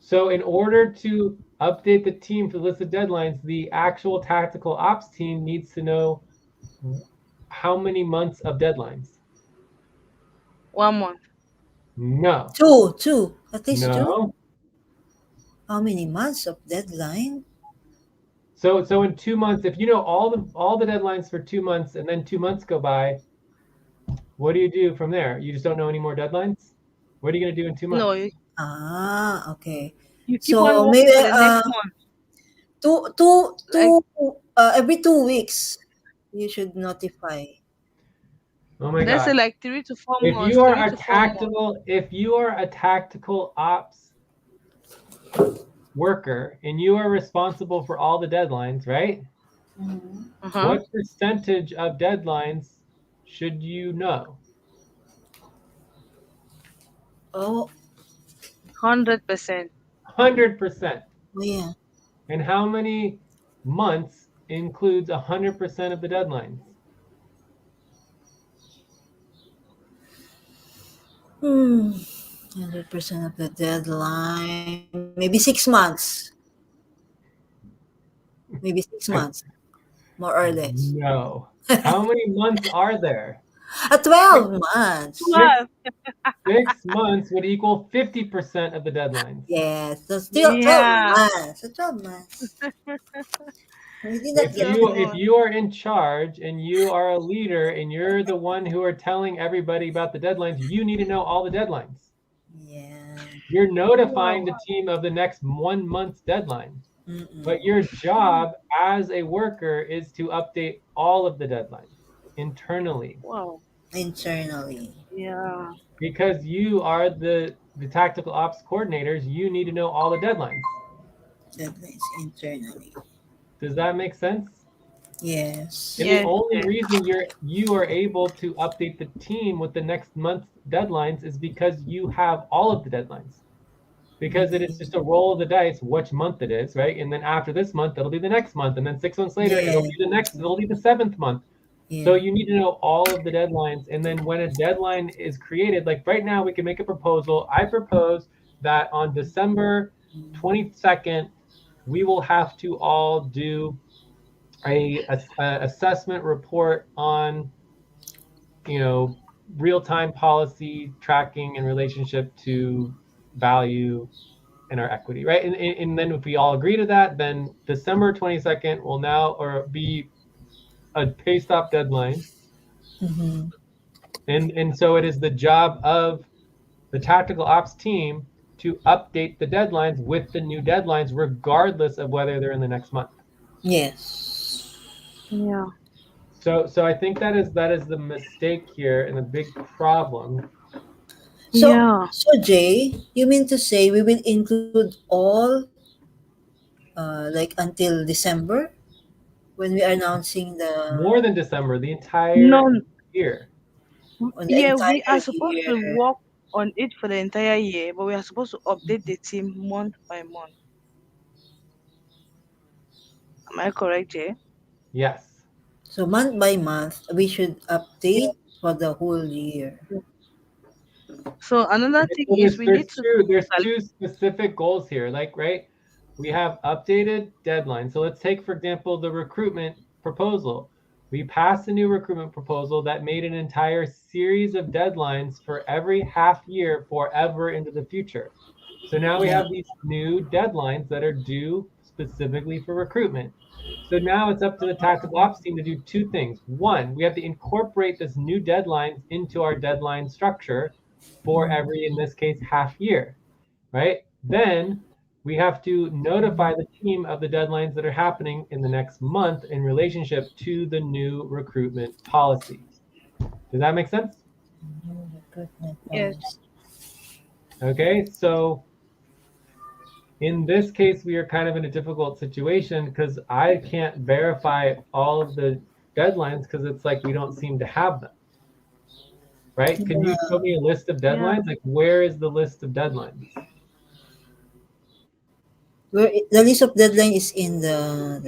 So in order to update the team for the list of deadlines, the actual tactical ops team needs to know how many months of deadlines. 1 month. No. Two. At least two. No. How many months of deadline? So in 2 months, if you know all the deadlines for 2 months and then 2 months go by, what do you do from there? You just don't know any more deadlines? What are you going to do in two No, months? Ah, okay. you keep on So working maybe for the next month. two Like, every 2 weeks you should notify. Oh my let's say gosh. like 3 to 4 If months, you are three a to four months. tactical ops worker and you are responsible for all the deadlines, right? Mm-hmm. Uh-huh. What percentage of deadlines should you know? Oh, 100%. 100%. oh yeah. And how many months includes 100% of the deadlines? 100% of the deadline. Maybe 6 months. Maybe 6 months, more or less. No. How many months are there? 12 months. Six 12. 6 months would equal 50% of the deadlines. Yes, so still 12 Yeah. months. So 12 months. We did not If get So, you it. if you are in charge and you are a leader and you're the one who are telling everybody about the deadlines, you need to know all the deadlines. Yeah. You're notifying wow. the team of the next 1 month's deadline. But Mm-mm. your job as a worker is to update all of the deadlines internally Wow. Internally. Yeah. because you are the tactical ops coordinators. You need to know all the deadlines. Deadlines internally. Does that make sense? Yes. And the Yes, only yes. reason you are able to update the team with the next month's deadlines is because you have all of the deadlines. Because it is Mm-mm. just a roll of the dice which month it is, right? And then after this month, it'll be the next month, and then 6 months later, it'll Yeah. be the next, it'll be the seventh month. So Yeah. you need to know all of the deadlines, and then when a deadline is created, like right now, we can make a proposal. I propose that on December 22nd, we will have to all do a assessment report on you know real-time policy tracking in relationship to value and our equity, right? And then if we all agree to that, then December 22nd will now or be a pay stop deadline. Mm-hmm. And so it is the job of the tactical ops team to update the deadlines with the new deadlines, regardless of whether they're in the next month. Yes. Yeah. So I think that is the mistake here and a big problem. Yeah. So Jay, you mean to say we will include all like until December when we are announcing More than December, the entire No. year. on the Yeah, we entire are supposed to year? work on it for the entire year, but we are supposed to update the team month by month. Am I correct, Jay? Yes. So month by month, we should update for the whole year. Yeah. So another Okay, thing so is there's we there's need to two there's calculate. two specific goals here. Like, right, we have updated deadlines. So let's take, for example, the recruitment proposal. We passed a new recruitment proposal that made an entire series of deadlines for every half year forever into the future. So now we Yeah. have these new deadlines that are due specifically for recruitment. So now it's up to the tactical ops team to do two things. One, we have to incorporate this new deadlines into our deadline structure for Mm. every, in this case, half year, right? Then we have to notify the team of the deadlines that are happening in the next month in relationship to the new recruitment policy. Does that make sense? New recruitment Yes. policy. Okay, so in this case, we are kind of in a difficult situation because I can't verify all of the deadlines because it's like we don't seem to have them, right? Can you Yeah. show me a list of Yeah. deadlines? Like, where is the list of deadlines? Where the list of deadline is in the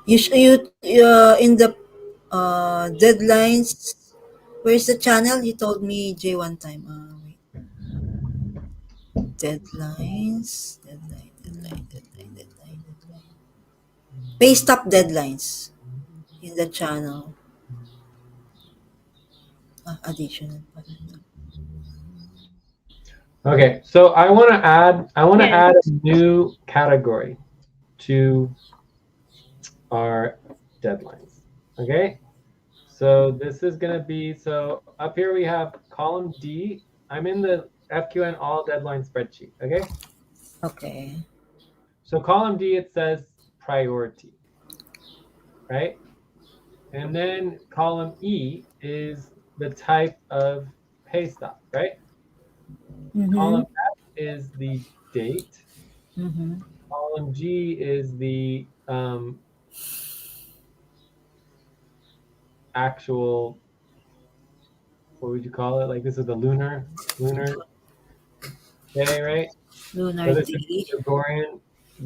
in the deadlines. Where's the channel? You told me J one time. Wait. Deadline. Pay stop deadlines in the channel. Additional pala to. Okay, so I want to add Yes. a new category to our deadlines. Okay, so this is going to be, so up here we have column D. I'm in the FQN all deadline spreadsheet. Okay, Okay. so column D, it says priority, right? And then column E is the type of pay stop, right? Mm-hmm. Column F is the date. Mm-hmm. Column G is the actual, what would you call it? Like, this is the lunar day, right? So Lunar this is day.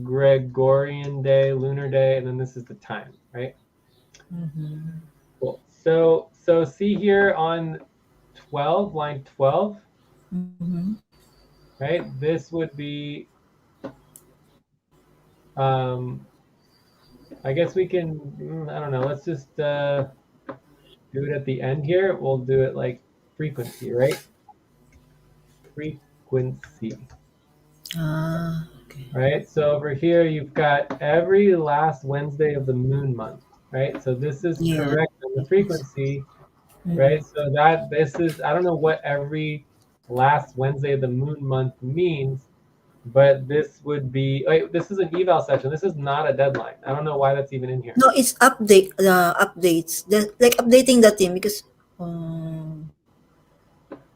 Gregorian day, lunar day, and then this is the time, right? Mm-hmm. Cool. So see here on 12, line 12, Mm-hmm. right? This would be, um, I guess we can, I don't know, let's just do it at the end here. We'll do it like frequency, right? Frequency, Okay. right? So over here, you've got every last Wednesday of the moon month, right? So this is Yeah. correct on the frequency, Mm-mm. right? So that this is, I don't know what every last Wednesday of the moon month means, but this would be, wait, this is an eval session. This is not a deadline. I don't know why that's even in here. No, it's updates. Like updating the team because um,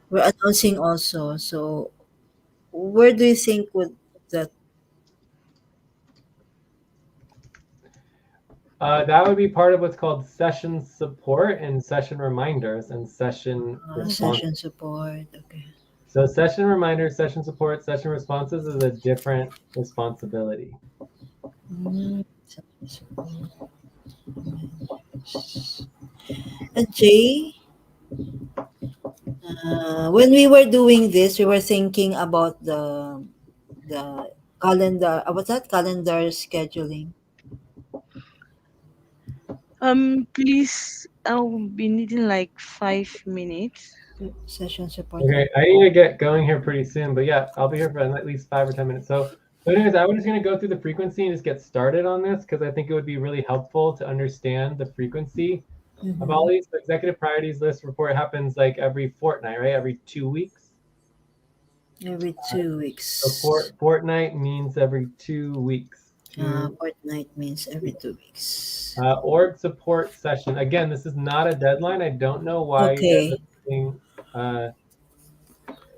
we're announcing also. So where do you think would that? That would be part of what's called session support and session reminders and session response. Session support. Okay. So session reminders, session support, session responses is a different responsibility. Session support. Jay, when we were doing this, we were thinking about the calendar. What's that? Calendar scheduling. Please, I'll be needing like 5 minutes. Session support. Okay, I need to get going here pretty soon, but yeah, I'll be here for at least 5 or 10 minutes. So anyways, I was just gonna go through the frequency and just get started on this because I think it would be really helpful to understand the frequency of all Mm-hmm. these. The executive priorities list report happens like every fortnight, right? Every 2 weeks. Every 2 weeks. So fortnight means every 2 weeks. Fortnight means every 2 weeks. Org support session. Again, this is not a deadline. I don't know why you guys are Okay.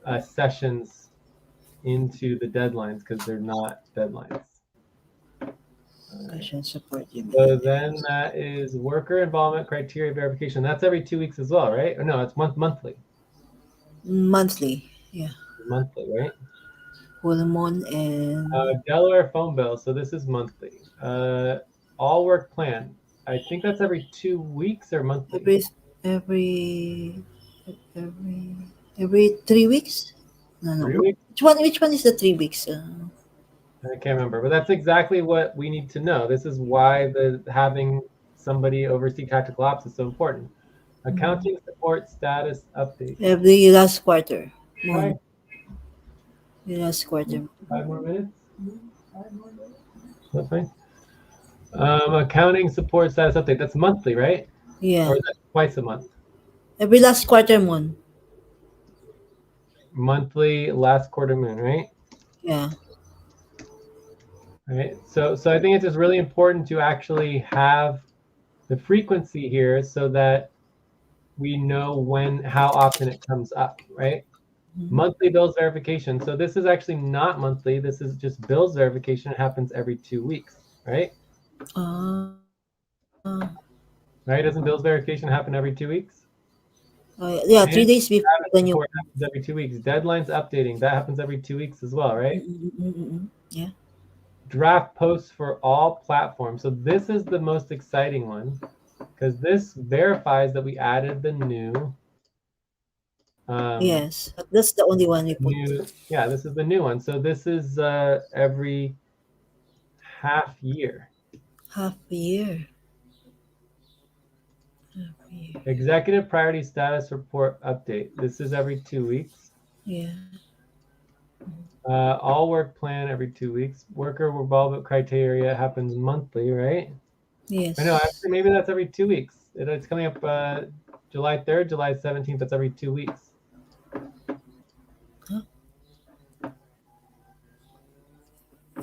putting sessions into the deadlines because they're not deadlines. Session support, you So mean? then that is worker involvement criteria verification. That's every 2 weeks as well, right? Or no, it's monthly. Monthly. Yeah. Monthly, right? Full moon and Delaware phone bill. So this is monthly. All work plan. I think that's every 2 weeks or monthly. every every every every 3 weeks. No, no. 3 weeks? Which one is the 3 weeks? I can't remember, but that's exactly what we need to know. This is why the having somebody oversee tactical ops is so important. Accounting support status update. Every last quarter. Hi, Moon. The last quarter. 5 more minutes. That's fine. Accounting support status update. That's monthly, right? Or Yeah. is that twice a month? Every last quarter moon. Monthly, last quarter moon, right? Yeah. Right. So I think it's just really important to actually have the frequency here so that we know how often it comes up, right? Mhm. Monthly bills verification. So this is actually not monthly. This is just bills verification. It happens every 2 weeks, right? Uh, Right? Doesn't bills verification happen every 2 weeks? yeah, And 3 days before status the new. report happens every 2 weeks. Deadlines updating, that happens every 2 weeks as well, right? Yeah. Draft posts for all platforms. So this is the most exciting one because this verifies that we added the um, Yes. But that's the only one we put. yeah, this is the new one. So this is every half year. Half a year. Half a year. Executive priority status report update. This is every 2 weeks. Yeah. All work plan every 2 weeks. Worker involvement criteria happens monthly, right? I know, Yes. actually, maybe that's every 2 weeks. It's coming up July 3rd, July 17th. That's every 2 weeks. Huh?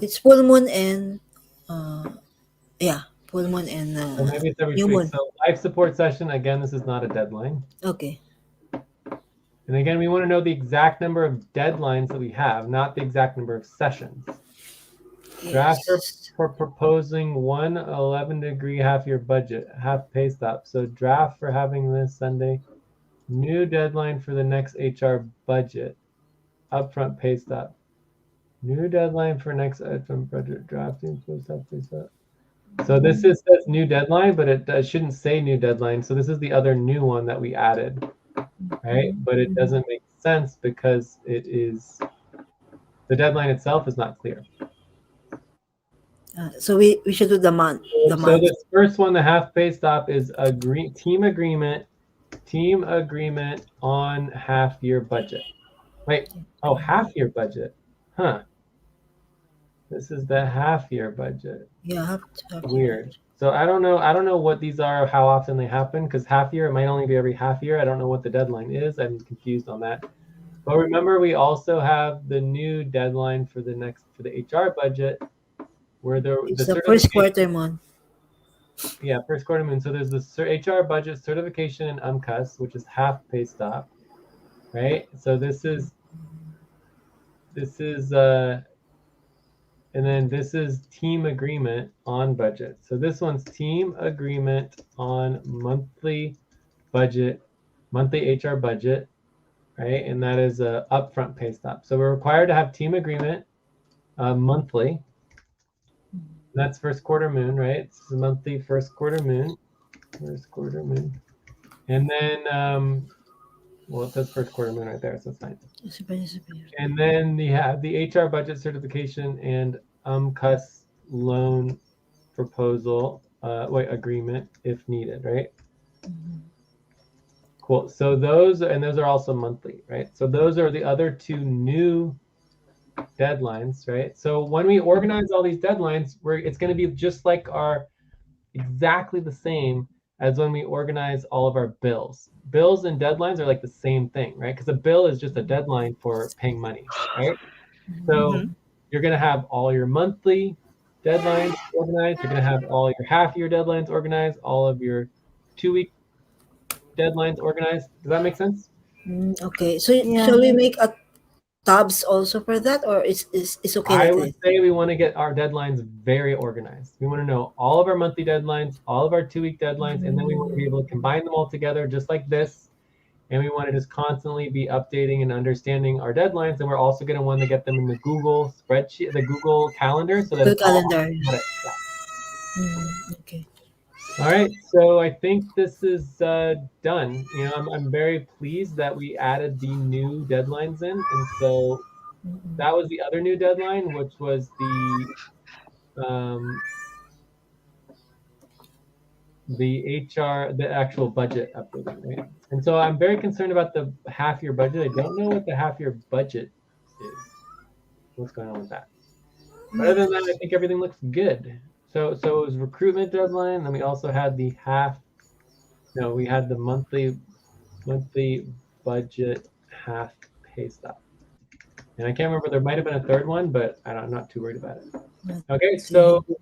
It's full moon and uh yeah, full moon and So maybe it's every new 2 weeks. moon. So life support session, again, this is not a deadline. Okay. And again, we want to know the exact number of deadlines that we have, not the exact number of sessions. Draft Yes. for proposing 1 11-degree half-year budget, half pay stop. So draft for having this Sunday. New deadline for the next HR budget. Upfront pay stop. New deadline for next upfront budget drafting. Post up pay stop. So this says new deadline, but it shouldn't say new deadline. So this is the other new one that we added, right? But it doesn't make sense because the deadline itself is not clear. So we should do the month. The So month. this first one, the half pay stop, is team agreement on half year budget. Wait, oh, half year budget. Huh. This is the half year budget. Yeah, have to. Weird. So I don't know what these are, how often they happen, because half year, it might only be every half year. I don't know what the deadline is. I'm confused on that. But remember, we also have the new deadline for the HR budget, where the It's the first certification, quarter month. yeah, first quarter moon. So there's the HR budget certification and UMCUS, which is half pay stop, right? So this is and then this is team agreement on budget. So this one's team agreement on monthly budget, monthly HR budget, right? And that is a upfront pay stop. So we're required to have team agreement monthly. That's first quarter moon, right? It's the monthly first quarter moon. First quarter moon. And then well, it says first quarter moon right there, so it's fine. And then you have the HR budget certification and UMCUS loan proposal, agreement if needed, right? Cool. So those are also monthly, right? So those are the other two new deadlines, right? So when we organize all these deadlines, it's going to be just like exactly the same as when we organize all of our bills. Bills and deadlines are like the same thing, right? Because a bill is just a deadline for paying money, right? So Mm-hmm. you're going to have all your monthly deadlines organized. You're going to have all your half year deadlines organized, all of your 2 week deadlines organized. Does that make sense? Okay. So Yeah. shall we make a tabs also for that, or is okay I like would this? say we want to get our deadlines very organized. We want to know all of our monthly deadlines, all of our 2 week deadlines, and then we want to be able to combine them all together just like this. And we want to just constantly be updating and understanding our deadlines. And we're also going to want to get them in the Google spreadsheet, the Google Calendar, so that Google it's all Calendar. automatic. Yeah. Okay. All right. So I think this is done. I'm very pleased that we added the new deadlines in. And so that was the other new deadline, which was um, the HR, the actual budget updating, right? And so I'm very concerned about the half year budget. I don't know what the half year budget is. What's going on with that? But other than that, I think everything looks good. So it was recruitment deadline, and we also had the no, we had the monthly budget half pay stop. And I can't remember, there might have been a third one, but I'm not too worried about it. Okay, See. so do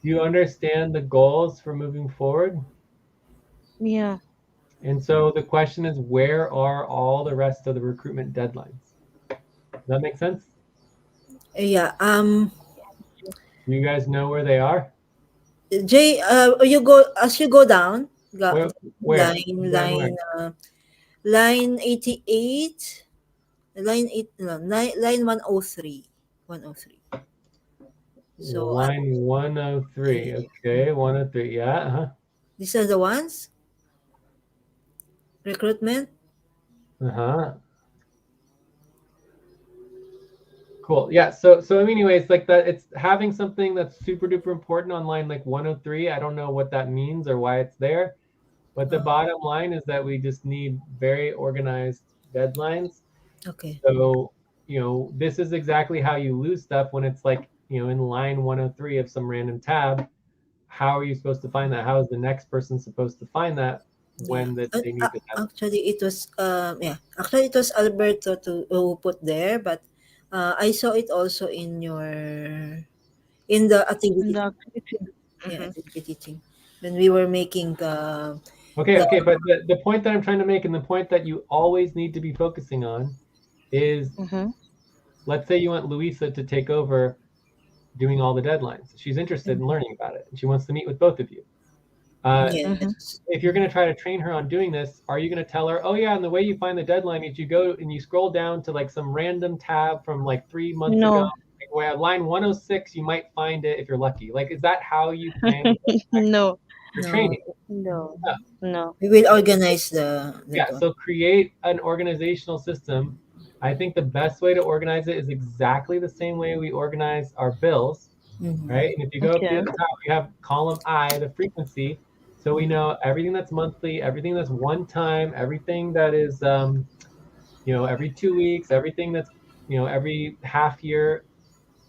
you understand the goals for moving forward? Yeah. And so the question is, where are all the rest of the recruitment deadlines? Does that make sense? Yeah. Do you guys know where they are? Jay, you go as you go down, Where? Where? line Down where? line 88, line 8 no, line 103, 103. So Line 103. Okay, 103. Yeah. these are the ones recruitment. Uh-huh. Cool. Yeah. So anyways, like that, it's having something that's super duper important on line like 103. I don't know what that means or why it's there, but the bottom line is that we just need very organized deadlines. Okay. So, this is exactly how you lose stuff when it's like, in line 103 of some random tab. How are you supposed to find that? How is the next person supposed to find that Yeah. when they need the deadline? Actually it was Alberto to who put there, but I saw it also in your in the And activity. the activity. Yeah, Mm-hmm. activity teaching when we were making Okay, the okay, but the point that I'm trying to make and the point that you always need to be focusing on is, Mm-hmm. let's say you want Louisa to take over doing all the deadlines. She's interested in learning about it and she wants to meet with both of you. Mm-hmm. yes. If you're going to try to train her on doing this, are you going to tell her, oh yeah, and the way you find the deadline is you go and you scroll down to like some random tab from like 3 months ago, No. like where line 106, you might find it if you're lucky. Like, is that how you plan No. your No, training? No. Yeah. No. we will organize the that Yeah, one. so create an organizational system. I think the best way to organize it is exactly the same way we organize our bills, right? Mm-hmm. And if you go up here Okay. at the top, you have column I, the frequency. So we know everything that's monthly, everything that's one time, everything that is, every 2 weeks, everything that's, every half year.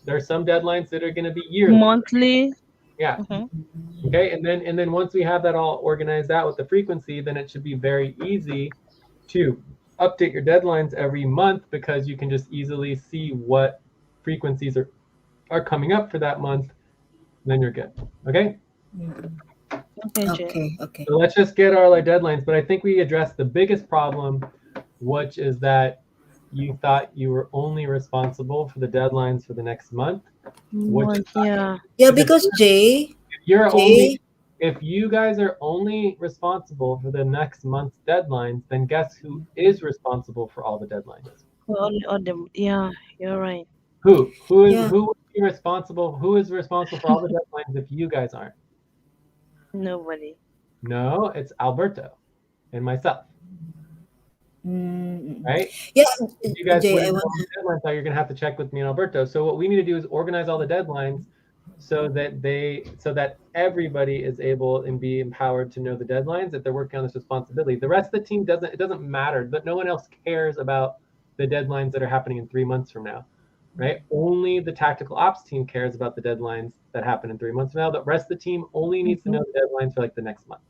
There are some deadlines that are going to be yearly. Monthly. Yeah. Mm-hmm. Okay. And then once we have that all organized out with the frequency, then it should be very easy to update your deadlines every month because you can just easily see what frequencies are coming up for that month. Then you're good. Okay. Okay, Jay. Okay, okay. So let's just get all our deadlines. But I think we addressed the biggest problem, which is that you thought you were only responsible for the deadlines for the next month, which is Month. not Yeah. Yeah, because because you're only Jay, if you guys are only responsible for the next month's deadlines, then guess who is responsible for all the deadlines? All the. Yeah. You're right. yeah. Who would be responsible? Who is responsible for all the deadlines if you guys aren't? Nobody. No, it's Alberto and myself, Mm, right? yeah, If you guys Jay, I wouldn't know want. all the deadlines are, you're gonna have to check with me and Alberto. So what we need to do is organize all the deadlines so that everybody is able and be empowered to know the deadlines that they're working on this responsibility. The rest of the team doesn't matter, but no one else cares about the deadlines that are happening in 3 months from now, right? Only the tactical ops team cares about the deadlines that happen in 3 months from now. The rest of the team only needs to Mm-hmm. know the deadlines for like the next month.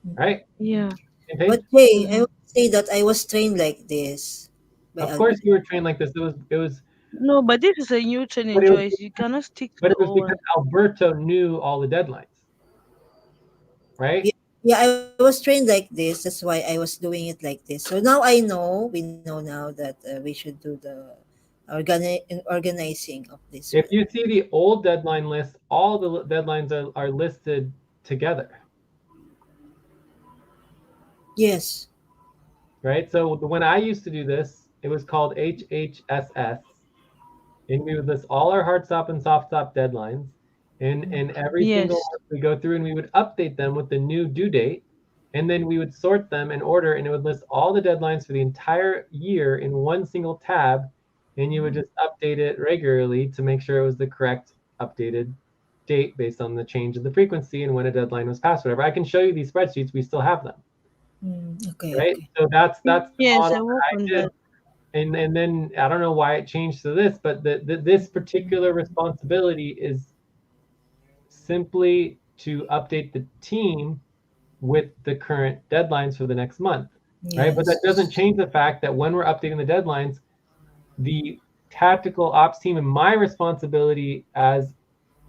right? Yeah. Same page? But hey, I Mm-hmm. would say that I was trained like this by Of course Albert. you were trained like this. It was No, but this is a new but training, it was Joyce. You cannot stick to but the it was old because one. Alberto knew all the deadlines, right? Yeah, yeah, I was trained like this. That's why I was doing it like this. So now I know, we know now that we should do the organizing of this one. If you see the old deadline list, all the deadlines are listed together, Yes. right? So when I used to do this, it was called HHSS, and we would list all our hard stop and soft stop deadlines. And every single Yes. month we go through and we would update them with the new due date. And then we would sort them in order and it would list all the deadlines for the entire year in one single tab. And you would just update it regularly to make sure it was the correct updated date based on the change of the frequency and when a deadline was passed, whatever. I can show you these spreadsheets, we still have them, Okay, right? okay. So that's the Yes, model I work that on I did. that. And then I don't know why it changed to this, but this particular responsibility is simply to update the team with the current deadlines for the next month, right? But that doesn't Yes. change the fact that when we're updating the deadlines, the tactical ops team and my responsibility as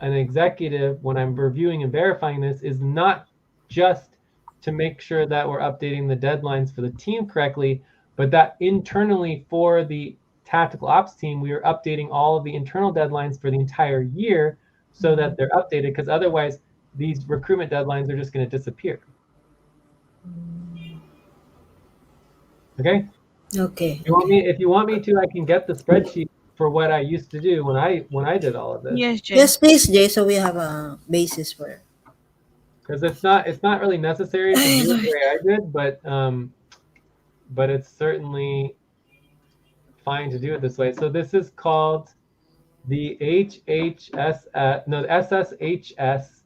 an executive when I'm reviewing and verifying this is not just to make sure that we're updating the deadlines for the team correctly, but that internally for the tactical ops team, we are updating all of the internal deadlines for the entire year so that they're updated because otherwise these recruitment deadlines are just going to disappear. Okay? Okay, Me okay. if you want me to, I can get the spreadsheet for what I used to do when I did all of this. Yes, Jay. Yes, please, Jay, so we have a basis for. Because it's not really necessary to I do it love the it. way I did, but it's certainly fine to do it this way. So this is called the HHS no SSHS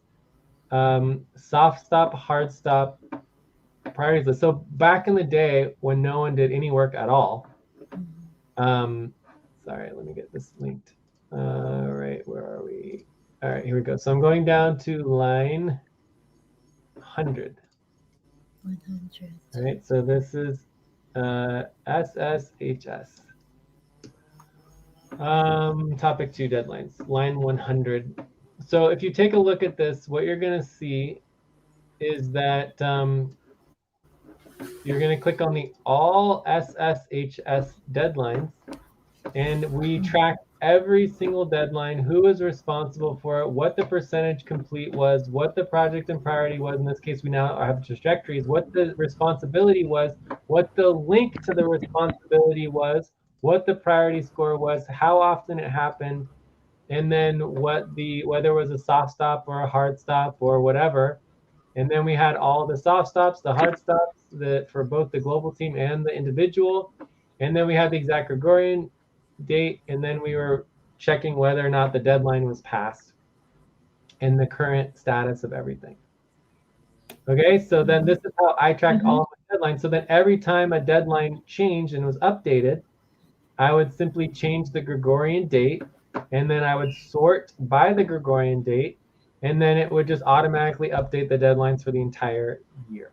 soft stop hard stop priorities list. So back in the day when no one did any work at all, um, sorry, let me get this linked. All right, where are we? All right, here we go. So I'm going down to line 100. 100. All right, so this is SSHS. Topic 2 deadlines, line 100. So if you take a look at this, what you're going to see is that you're going to click on the all SSHS deadlines, and we track every single deadline, who was responsible for it, what the percentage complete was, what the project and priority was. In this case, we now have trajectories, what the responsibility was, what the link to the responsibility was, what the priority score was, how often it happened, and then whether it was a soft stop or a hard stop or whatever. And then we had all the soft stops, the hard stops, for both the global team and the individual. And then we had the exact Gregorian date, and then we were checking whether or not the deadline was passed and the current status of everything. Okay, so then this is how I tracked Mm-hmm. all of my deadlines. So then every time a deadline changed and was updated, I would simply change the Gregorian date, and then I would sort by the Gregorian date, and then it would just automatically update the deadlines for the entire year.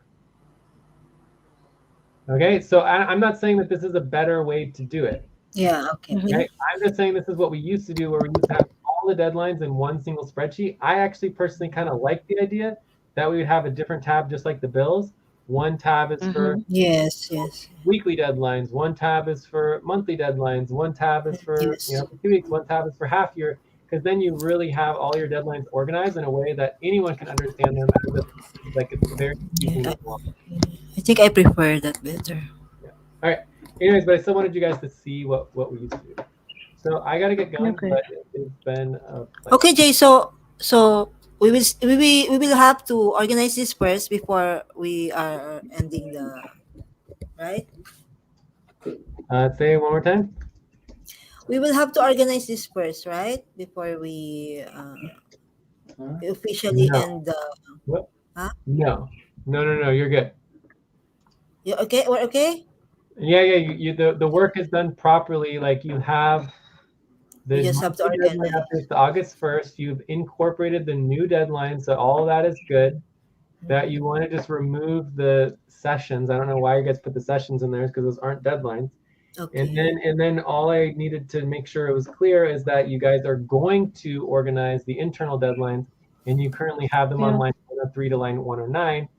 Okay, so I'm not saying that this is a better way to do it. Yeah, okay, Mm-hmm. okay. Okay, I'm just saying this is what we used to do, where we used to have all the deadlines in one single spreadsheet. I actually personally kind of like the idea that we would have a different tab, just like the bills. One tab is for Mm-hmm. Yes, yes, weekly deadlines. One tab is for monthly deadlines. One tab is for yes. 2 weeks. One tab is for half year. Because then you really have all your deadlines organized in a way that anyone can understand them as if like it's very Yeah, easy. Long. I think I prefer that better. Yeah. All right. Anyways, but I still wanted you guys to see what we used to do. So I got to get going, Okay. but it's been a pleasure. Okay, Jay. So we will have to organize this first before we are ending the right. Say it one more time. We will have to organize this first, right? Before we officially No. end the. What? Huh? No. No, no, no. You're good. You okay? We're okay. Yeah, yeah. The work is done properly. Like you have We the just have to monthly deadline organize. updates to August 1st. You've incorporated the new deadline, so all of that is good. that you want to just remove the sessions. I don't know why you guys put the sessions in there because those aren't deadlines. Okay. And then all I needed to make sure it was clear is that you guys are going to organize the internal deadlines, and you currently have them on Yeah. line 103 to line 109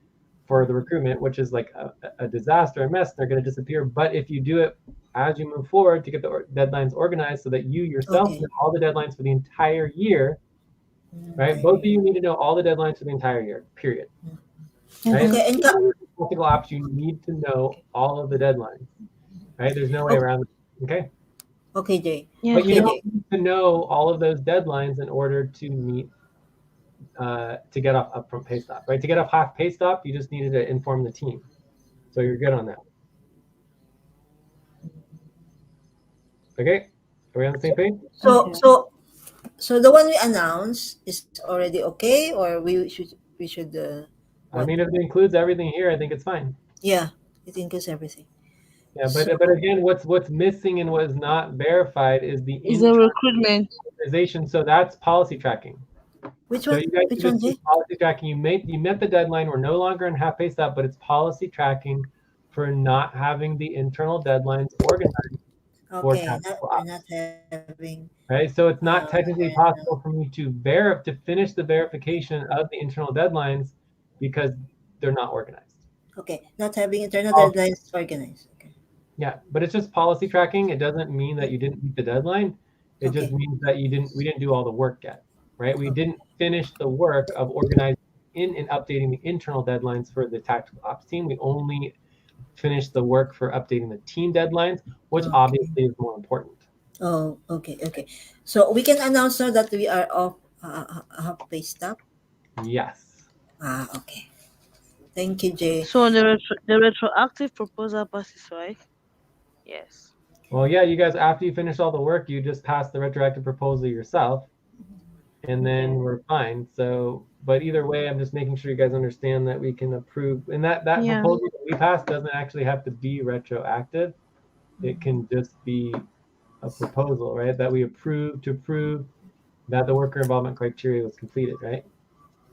for the recruitment, which is like a disaster, a mess. They're going to disappear. But if you do it as you move forward to get the deadlines organized so that you yourself Okay. know all the deadlines for the entire year, right? Okay. Both of you need to know all the deadlines for the entire year, period. Right? Mm-hmm. Okay. And Technical ops, you need to know all of the deadlines, right? There's no way okay, around it. Okay. okay, Jay. Yeah. But you Okay, don't Jay. need to know all of those deadlines in order to meet to get off upfront pay stop, right? To get off half pay stop, you just needed to inform the team. So you're good on that. Okay? Are we on the same page? So Okay. so so the one we announced is already okay, or we should I what? mean, if it includes everything here, I think it's fine. Yeah, it includes everything. Yeah, So but again, what's missing and what is not verified is the Is the internal recruitment. organization. So that's policy tracking. which So one? you guys Which can one, just do Jay? policy tracking. You met the deadline. We're no longer in half pay stop, but it's policy tracking for not having the internal deadlines organized for Okay, not tactical we're not ops. having. Right? So it's not Okay, technically possible for me to finish the verification of the internal deadlines because they're not organized. okay, not having internal Oh, deadlines organized. Okay. yeah, but it's just policy tracking. It doesn't mean that you didn't meet the deadline. It just Okay. means that we didn't do all the work yet, right? We didn't finish the work of organizing in and updating the internal deadlines for the tactical ops team. We only finished the work for updating the team deadlines, which Okay. obviously is more important. Oh, okay, okay. So we can announce now that we are off half pay stop. Yes. Okay. Thank you, Jay. So the retroactive proposal passes, right? Yes. Well, yeah, you guys, after you finish all the work, you just pass the retroactive proposal yourself, and then Okay. we're fine. So, but either way, I'm just making sure you guys understand that we can approve, and that Yeah. proposal that we passed doesn't actually have to be retroactive. It can just be a proposal, right? That we approve to prove that the worker involvement criteria was completed, right?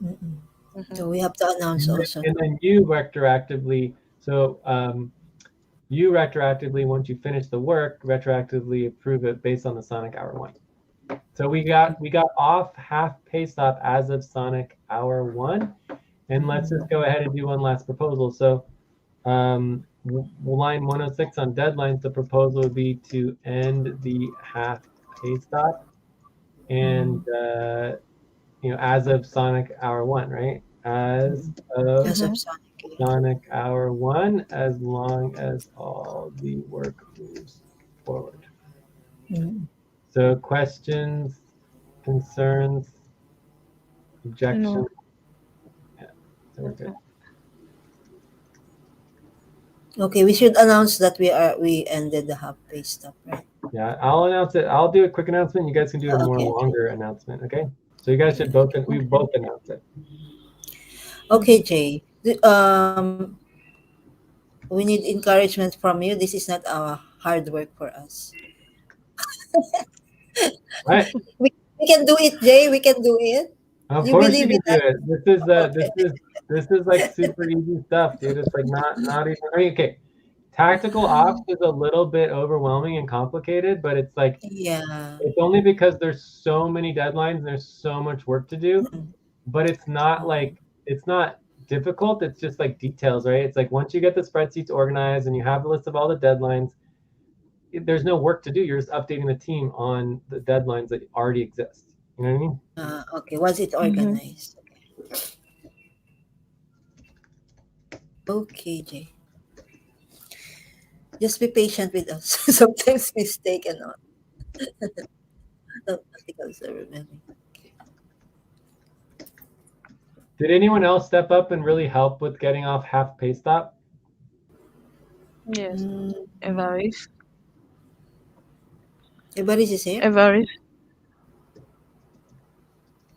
Mm-mm. Mm-hmm. So we have to announce also. And then you retroactively, so you retroactively, once you finish the work, retroactively approve it based on the Sonic Hour 1. So we got off half pay stop as of Sonic Hour 1. And let's just go ahead and do one last proposal. So line 106 on deadlines, the proposal would be to end the half pay stop and as of Sonic Hour 1, right? As of As Mm-hmm. of Sonic. Sonic Hour 1, as long as all the work moves forward. Mm. So questions, concerns, objections. No. Yeah, so we're good. Okay, we should announce that we ended the half pay stop, right? Yeah, I'll announce it. I'll do a quick announcement. You guys can do a more Okay, okay, longer announcement. Okay. So you guys should both. We Okay. both announce it. okay, Jay. We need encouragement from you. This is not our hard work for us. All right. We can do it, Jay. We can do it. Of You course you believe can in do that? it. Okay. This is like super easy stuff, dude. It's like not even. I mean, okay. Tactical ops is a little bit overwhelming and complicated, but it's like Yeah. it's only because there's so many deadlines and there's so much work to do. Mm, But it's not difficult. It's just like details, right? It's like once you get the spreadsheets organized and you have a list of all the deadlines, there's no work to do. You're just updating the team on the deadlines that already exist. You know what I mean? okay. Was it Mm-hmm. organized? Okay, Jay. Just be patient with us. Sometimes mistake and all. The articles are remembering. Did anyone else step up and really help with getting off half pay stop? Yes. Mm, Everest. everybody's here. Everest.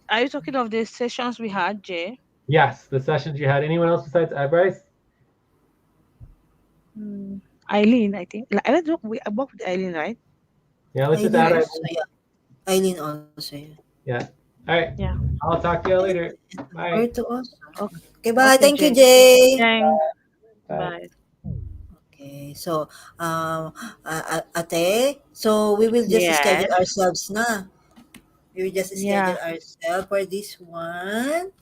Are you talking of the sessions we had, Jay? Yes, the sessions you had. Anyone else besides Bryce? Mm. Eileen, I think. Like, I don't know. I work with Eileen, right? Yeah, let's just Eileen add Right. also, Eileen. yeah. Eileen also, yeah. Yeah. All right. Yeah. I'll talk to you And later. number Bye. two also. Okay. Okay, bye. Okay, Thank you, Jay. Jay. Thanks. Bye. Bye. Okay, so Ate, so we will just schedule Yes. ourselves na. We will just Yeah. schedule ourselves for this one.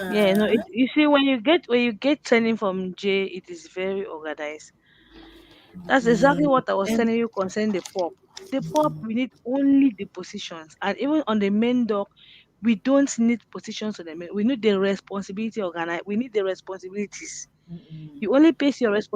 Yeah, no, Ah. you see when you get training from J, it is very organized. That's exactly Mm, what I was and telling you concerning the pop. The pop, we need only the positions, and even on the main dock, we don't need positions on the main. We need the responsibility organize. We need the responsibilities. mm, You only place your responsibility